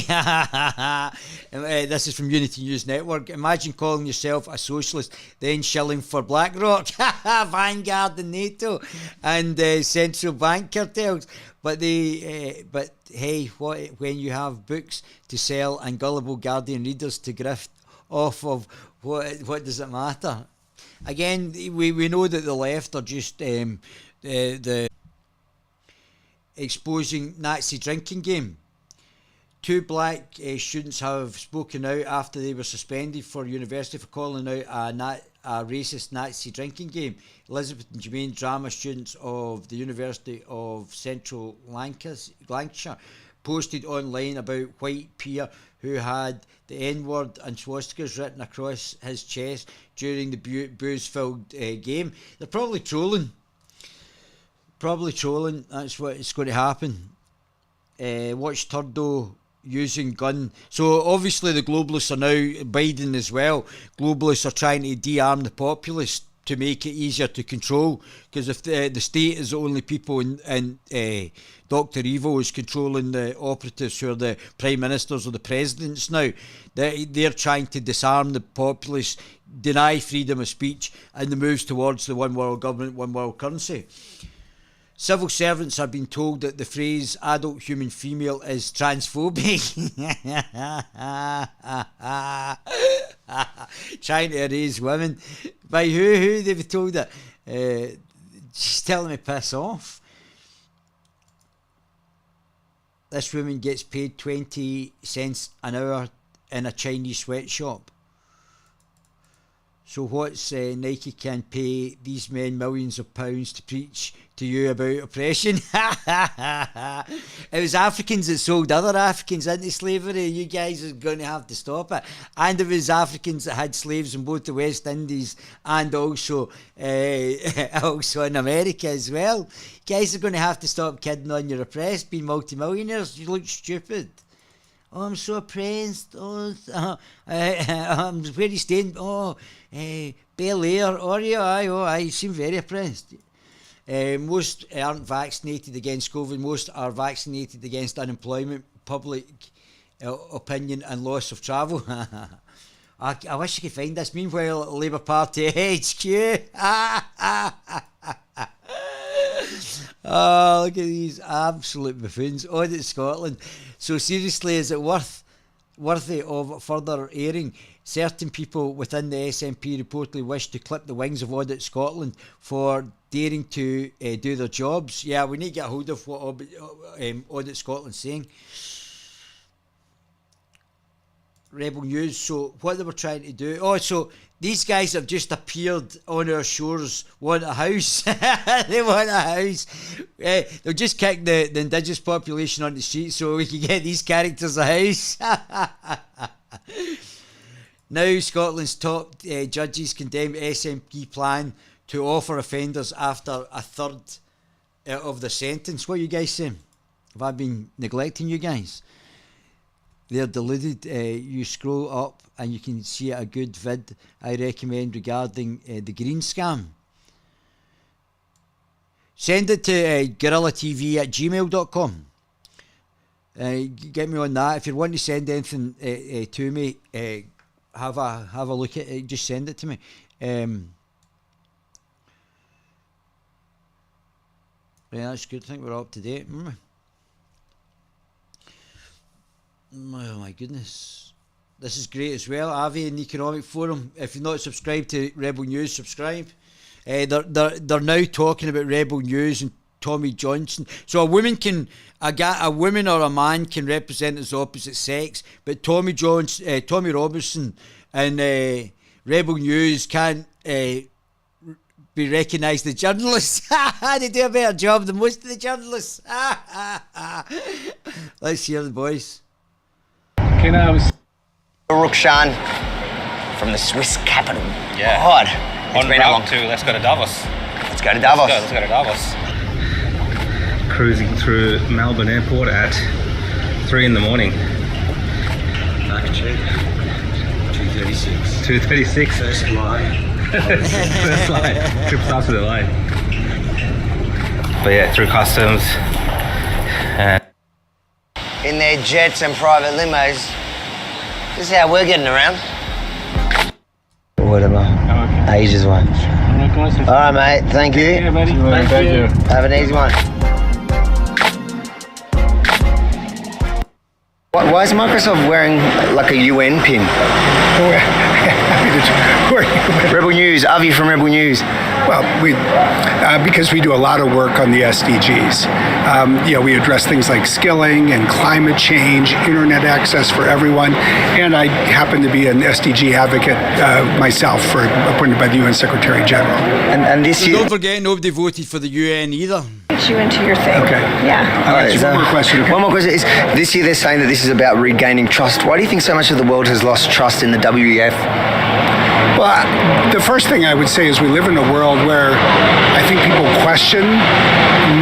This is from Unity News Network. Imagine calling yourself a socialist, then shilling for BlackRock, Vanguard and NATO, and central bank cartels. But hey, when you have books to sell and gullible Guardian readers to grift off of, what does it matter? Again, we know that the left are just the exposing Nazi drinking game. Two black students have spoken out after they were suspended for university for calling out a racist Nazi drinking game. Elizabeth and Jermaine, drama students of the University of Central Lancashire, posted online about white peer who had the N-word and swastikas written across his chest during the booze-filled game. They're probably trolling. That's what is going to happen. Watch Turdo using gun. So obviously the globalists are now, Biden as well, globalists are trying to de-arm the populace to make it easier to control, because if the state is the only people and Dr. Evil is controlling the operatives who are the prime ministers or the presidents now, they're trying to disarm the populace, deny freedom of speech, and the moves towards the one world government, one world currency. Civil servants have been told that the phrase adult human female is transphobic. Trying to erase women. By who they've been told that? Just telling me piss off. This woman gets paid 20 cents an hour in a Chinese sweatshop. So what's Nike can pay these men millions of pounds to preach to you about oppression? It was Africans that sold other Africans into slavery. You guys are going to have to stop it. And it was Africans that had slaves in both the West Indies and also in America as well. You guys are going to have to stop kidding on your oppressed, being multimillionaires. You look stupid. Oh, I'm so oppressed. Oh, where are you staying? Oh, Bel Air. Oh, yeah, you seem very oppressed. Most aren't vaccinated against COVID. Most are vaccinated against unemployment, public opinion and loss of travel. I wish I could find this. Meanwhile, Labour Party HQ. Oh, look at these absolute buffoons. Audit Scotland. So seriously, is it worthy of further airing? Certain people within the SNP reportedly wish to clip the wings of Audit Scotland for daring to do their jobs. Yeah, we need to get a hold of what Audit Scotland's saying. Rebel News. So what they were trying to do. Oh, so these guys have just appeared on our shores, want a house. They want a house. They'll just kick the indigenous population on the street so we can get these characters a house. Now Scotland's top judges condemn SNP plan to offer offenders after a third of the sentence. What are you guys saying? Have I been neglecting you guys? They're deluded. You scroll up and you can see a good vid I recommend regarding the green scam. Send it to guerillatvchannel@gmail.com. Get me on that. If you want to send anything to me, have a look at it. Just send it to me. Yeah, that's good. I think we're up to date. Oh my goodness. This is great as well. Avi and the Economic Forum. If you're not subscribed to Rebel News, subscribe. They're now talking about Rebel News and Tommy Johnson. So a woman or a man can represent as the opposite sex, but Tommy Robinson and Rebel News can't be recognised as journalists. They do a better job than most of the journalists. Let's hear the voice. Okay, now Rukshan from the Swiss capital. Yeah. God. On route to let's go to Davos. Let's go to Davos. Let's go to Davos. Cruising through Melbourne Airport at 3 in the morning. Back check. 2:36. 2:36. First line. First line. Trip starts with a line. But yeah, through customs. In their jets and private limos. This is how we're getting around. Whatever. Oh, okay. Asia's one. Alright, guys. Alright, mate. Thank you. Yeah, buddy. Thank you. Have an easy one. Why is Microsoft wearing like a UN pin? Rebel News, Avi from Rebel News. Well, because we do a lot of work on the SDGs. We address things like skilling and climate change, internet access for everyone, and I happen to be an SDG advocate myself, appointed by the UN Secretary General. And this so don't forget, nobody voted for the UN either. you into your thing. Okay. Yeah. All right, one more question. One more question is, this year they're saying that this is about regaining trust. Why do you think so much of the world has lost trust in the WEF? Well, the first thing I would say is we live in a world where I think people question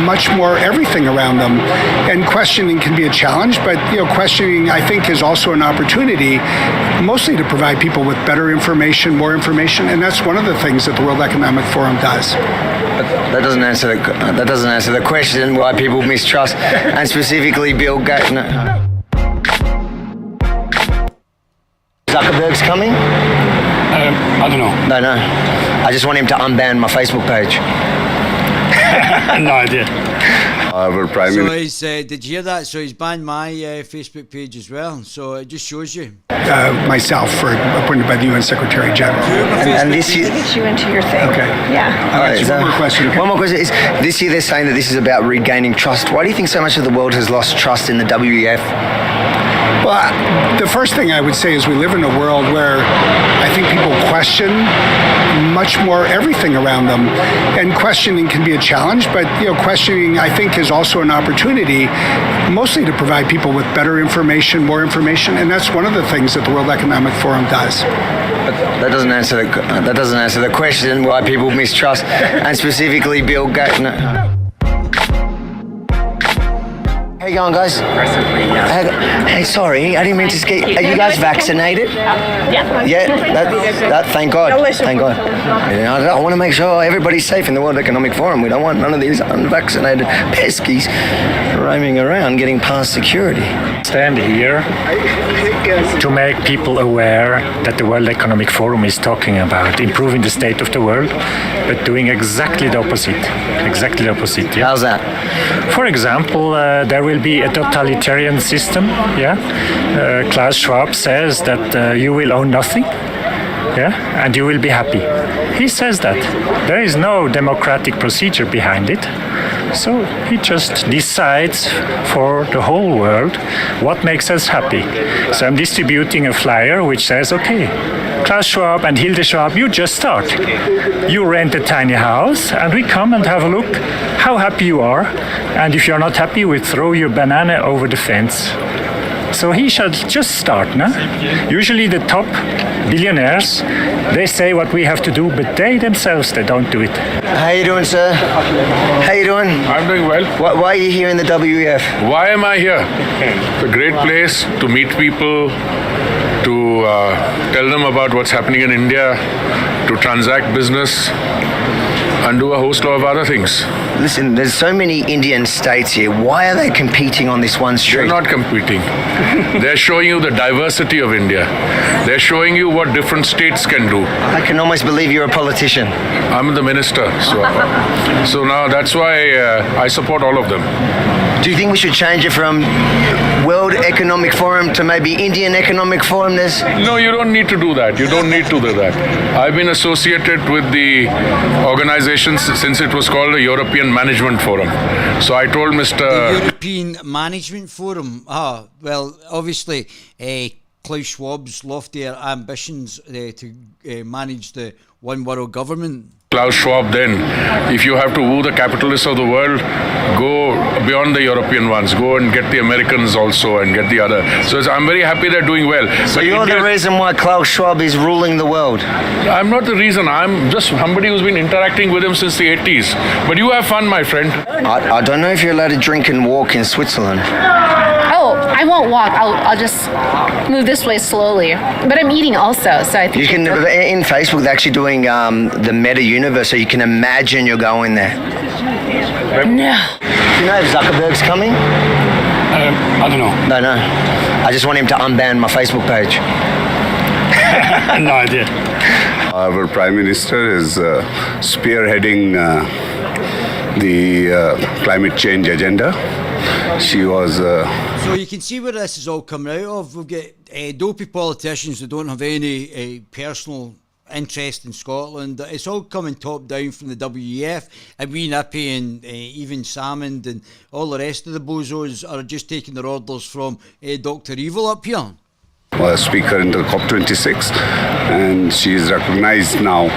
much more everything around them, and questioning can be a challenge, but questioning I think is also an opportunity, mostly to provide people with better information, more information, and that's one of the things that the World Economic Forum does. But that doesn't answer the question why people mistrust, and specifically Bill Gates. No. Zuckerberg's coming? I don't know. No. I just want him to unban my Facebook page. No idea. Our Prime So he's, did you hear that? So he's banned my Facebook page as well. So it just shows you. Myself, for appointed by the UN Secretary General. And this year, Get you into your thing. Okay. Yeah. All right, one more question. One more question is, this year they're saying that this is about regaining trust. Why do you think so much of the world has lost trust in the WEF? Well, the first thing I would say is we live in a world where I think people question much more everything around them, and questioning can be a challenge, but questioning I think is also an opportunity, mostly to provide people with better information, more information, and that's one of the things that the World Economic Forum does. But that doesn't answer the question why people mistrust, and specifically Bill Gates. No. How you going, guys? Hey, sorry, I didn't mean to skate. Are you guys vaccinated? Yeah. Yeah, thank God. Thank God. I want to make sure everybody's safe in the World Economic Forum. We don't want none of these unvaccinated peskies roaming around getting past security. Stand here to make people aware that the World Economic Forum is talking about improving the state of the world, but doing exactly the opposite. Exactly the opposite. Yeah? How's that? For example, there will be a totalitarian system. Yeah, Klaus Schwab says that you will own nothing. Yeah, and you will be happy. He says that. There is no democratic procedure behind it. So he just decides for the whole world what makes us happy. So I'm distributing a flyer which says, okay, Klaus Schwab and Hilde Schwab, you just start. You rent a tiny house and we come and have a look how happy you are. And if you're not happy, we throw your banana over the fence. So he should just start, no? Usually the top billionaires, they say what we have to do, but they themselves, they don't do it. How you doing, sir? How you doing? I'm doing well. Why are you here in the WEF? Why am I here? It's a great place to meet people, to tell them about what's happening in India, to transact business, and do a host of other things. Listen, there's so many Indian states here. Why are they competing on this one street? They're not competing. They're showing you the diversity of India. They're showing you what different states can do. I can almost believe you're a politician. I'm the minister, so now that's why I support all of them. Do you think we should change it from World Economic Forum to maybe Indian Economic Forum? No, you don't need to do that. You don't need to do that. I've been associated with the organization since it was called the European Management Forum. So I told Mr. The European Management Forum. Well, obviously, Klaus Schwab's loftier ambitions to manage the one world government. Klaus Schwab then, if you have to woo the capitalists of the world, go beyond the European ones, go and get the Americans also and get the other. So I'm very happy they're doing well. So you're the reason why Klaus Schwab is ruling the world? I'm not the reason. I'm just somebody who's been interacting with him since the 80s. But you have fun, my friend. I don't know if you're allowed to drink and walk in Switzerland. Oh, I won't walk. I'll just move this way slowly. But I'm eating also, so I think you can. In Facebook, they're actually doing the meta universe, so you can imagine you're going there. No. Do you know if Zuckerberg's coming? I don't know. No. I just want him to unban my Facebook page. No idea. Our Prime Minister is spearheading the climate change agenda. She was... So you can see where this is all coming out of. We've got dopey politicians that don't have any personal interest in Scotland. It's all coming top down from the WEF, and we Nippy and even Salmond and all the rest of the bozos are just taking their orders from Dr. Evil up here. speaker in the COP26, and she is recognized now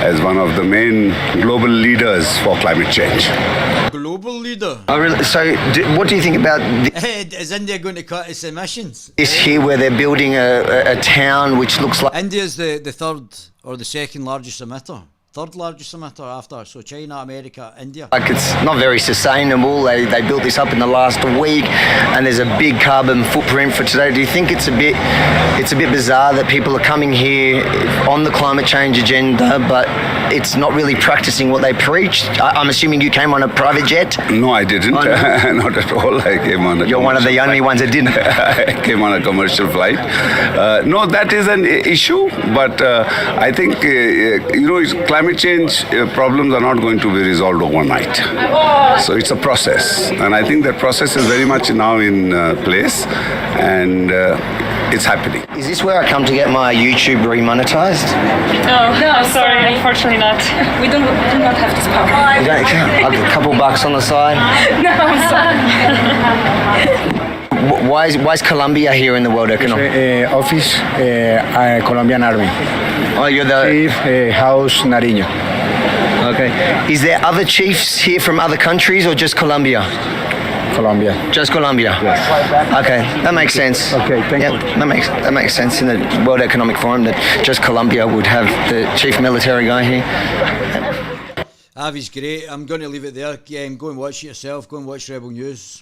as one of the main global leaders for climate change. Global leader. Oh, really? So, what do you think about Is India going to cut its emissions? this here where they're building a town which looks like... India's the third or the second largest emitter. Third largest emitter after, so China, America, India. Like it's not very sustainable. They built this up in the last week, and there's a big carbon footprint for today. Do you think it's a bit bizarre that people are coming here on the climate change agenda, but it's not really practicing what they preached? I'm assuming you came on a private jet? No, I didn't. Oh, no? Not at all. I came on a... You're one of the only ones that didn't. I came on a commercial flight. No, that is an issue, but I think, climate change problems are not going to be resolved overnight. So it's a process, and I think that process is very much now in place, and it's happening. Is this where I come to get my YouTube remonetized? No, sorry, unfortunately not. We do not have this power. You don't? I've got a couple bucks on the side. No, I'm sorry. Why is Colombia here in the World Economic Office, Colombian Army. Oh, you're the Chief House Nariño. Okay. Is there other chiefs here from other countries or just Colombia? Colombia. Just Colombia. Yes. Okay, that makes sense. Okay, thank you. That makes sense in the World Economic Forum that just Colombia would have the chief military guy here. Avi's great. I'm going to leave it there. Go and watch it yourself. Go and watch Rebel News.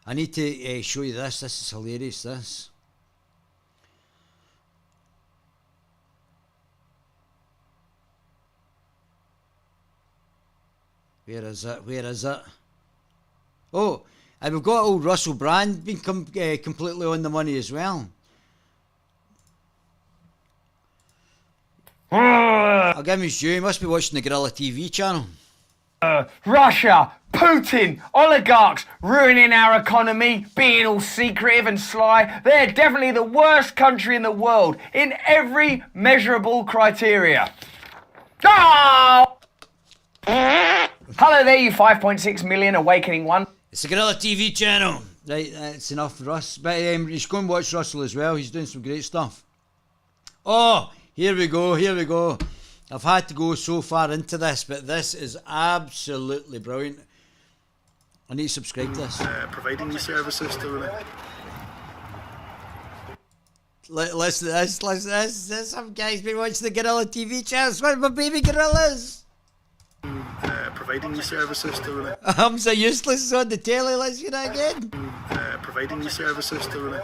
I need to show you this. This is hilarious, this. Where is it? Where is it? Oh, and we've got old Russell Brand being completely on the money as well. I'll give him his due. He must be watching the Guerilla TV channel. Russia, Putin, oligarchs ruining our economy, being all secretive and sly. They're definitely the worst country in the world in every measurable criteria. Oh! Hello there, you 5.6 million awakening one. It's the Guerilla TV channel. Right, that's enough for us. But just go and watch Russell as well. He's doing some great stuff. Oh, here we go, here we go. I've had to go so far into this, but this is absolutely brilliant. I need to subscribe to this. Providing the services to... Listen to this, listen to this. There's some guys been watching the Guerilla TV channel. It's one of my baby gorillas. Providing the services to... I'm so useless on the telly, let's hear that again. Providing the services to...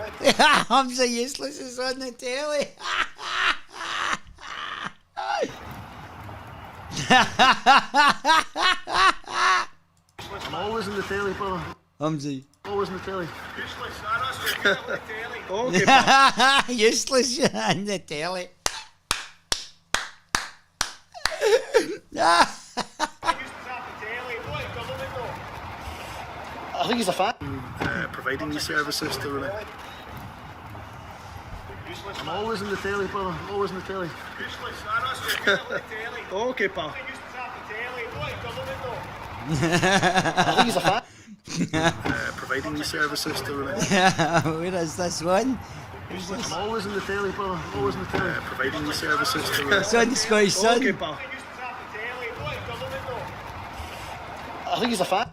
I'm so useless is on the telly. I'm always in the telly, brother. Humsy. Always in the telly. Useless on the telly. I think he's a fan. Providing the services to... I'm always in the telly, brother. Always in the telly. Okay, pal. I think he's a fan. Providing the services to... Where is this one? I'm always in the telly, brother. Always in the telly. Providing the services to... It's on the Scottish Sun. Okay, pal. I think he's a fan.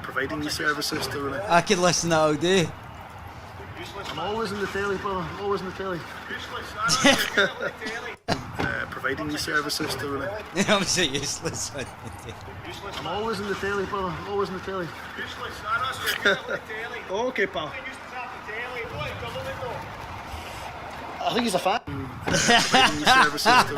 Providing the services to... I could listen to that all day. I'm always in the telly, brother. Always in the telly. Providing the services to... I'm so useless on the telly. I'm always in the telly, brother. Always in the telly. Okay, pal. I think he's a fan. Providing the services to...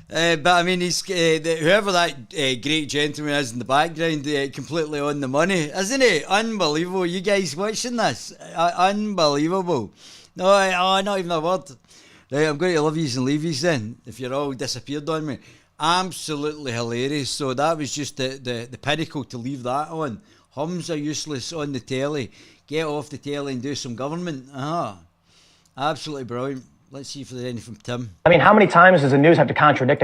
But I mean, he's whoever that great gentleman is in the background, completely on the money, isn't he? Unbelievable! You guys watching this? Unbelievable! No, not even a word. Right, I'm going to love yous and leave yous then. If you're all disappeared on me, absolutely hilarious. So that was just the pinnacle to leave that on. Hums are useless on the telly. Get off the telly and do some government. Absolutely brilliant. Let's see if there's any from Tim. I mean, how many times does the news have to contradict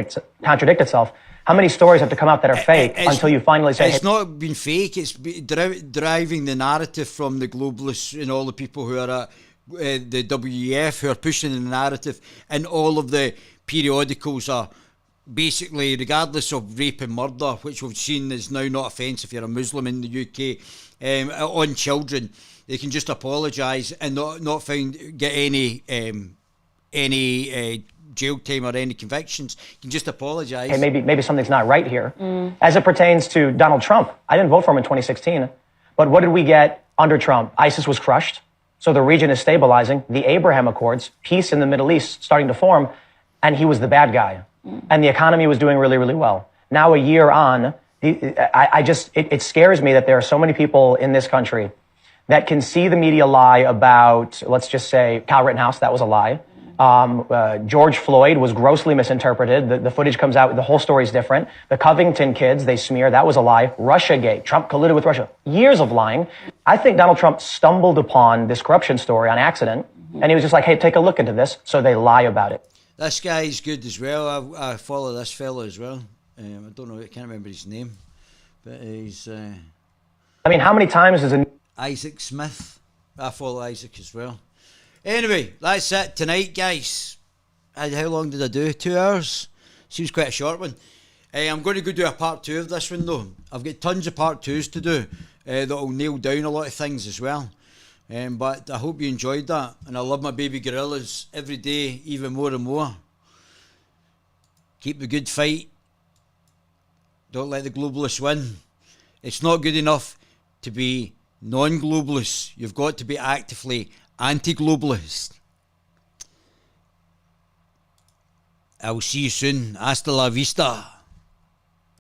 itself? How many stories have to come out that are fake until you finally say... It's not been fake. It's driving the narrative from the globalists and all the people who are the WEF, who are pushing the narrative, and all of the periodicals are basically, regardless of rape and murder, which we've seen is now not offence if you're a Muslim in the UK, on children, they can just apologise and not get any jail time or any convictions. You can just apologise. Hey, maybe something's not right here. As it pertains to Donald Trump, I didn't vote for him in 2016, but what did we get under Trump? ISIS was crushed, so the region is stabilizing. The Abraham Accords, peace in the Middle East starting to form, and he was the bad guy. And the economy was doing really, really well. Now, a year on, it scares me that there are so many people in this country that can see the media lie about, let's just say, Kyle Rittenhouse, that was a lie. George Floyd was grossly misinterpreted. The footage comes out, the whole story is different. The Covington kids, they smear, that was a lie. Russiagate, Trump colluded with Russia. Years of lying. I think Donald Trump stumbled upon this corruption story on accident, and he was just like, hey, take a look into this, so they lie about it. This guy's good as well. I follow this fellow as well. I don't know, I can't remember his name, but he's... I mean, how many times is Isaac Smith. I follow Isaac as well. Anyway, that's it tonight, guys. How long did I do? 2 hours? Seems quite a short one. I'm going to go do a part 2 of this one, though. I've got tons of part 2s to do that will nail down a lot of things as well. But I hope you enjoyed that. And I love my baby gorillas every day, even more and more. Keep the good fight. Don't let the globalists win. It's not good enough to be non-globalists. You've got to be actively anti-globalist. I will see you soon. Hasta la vista.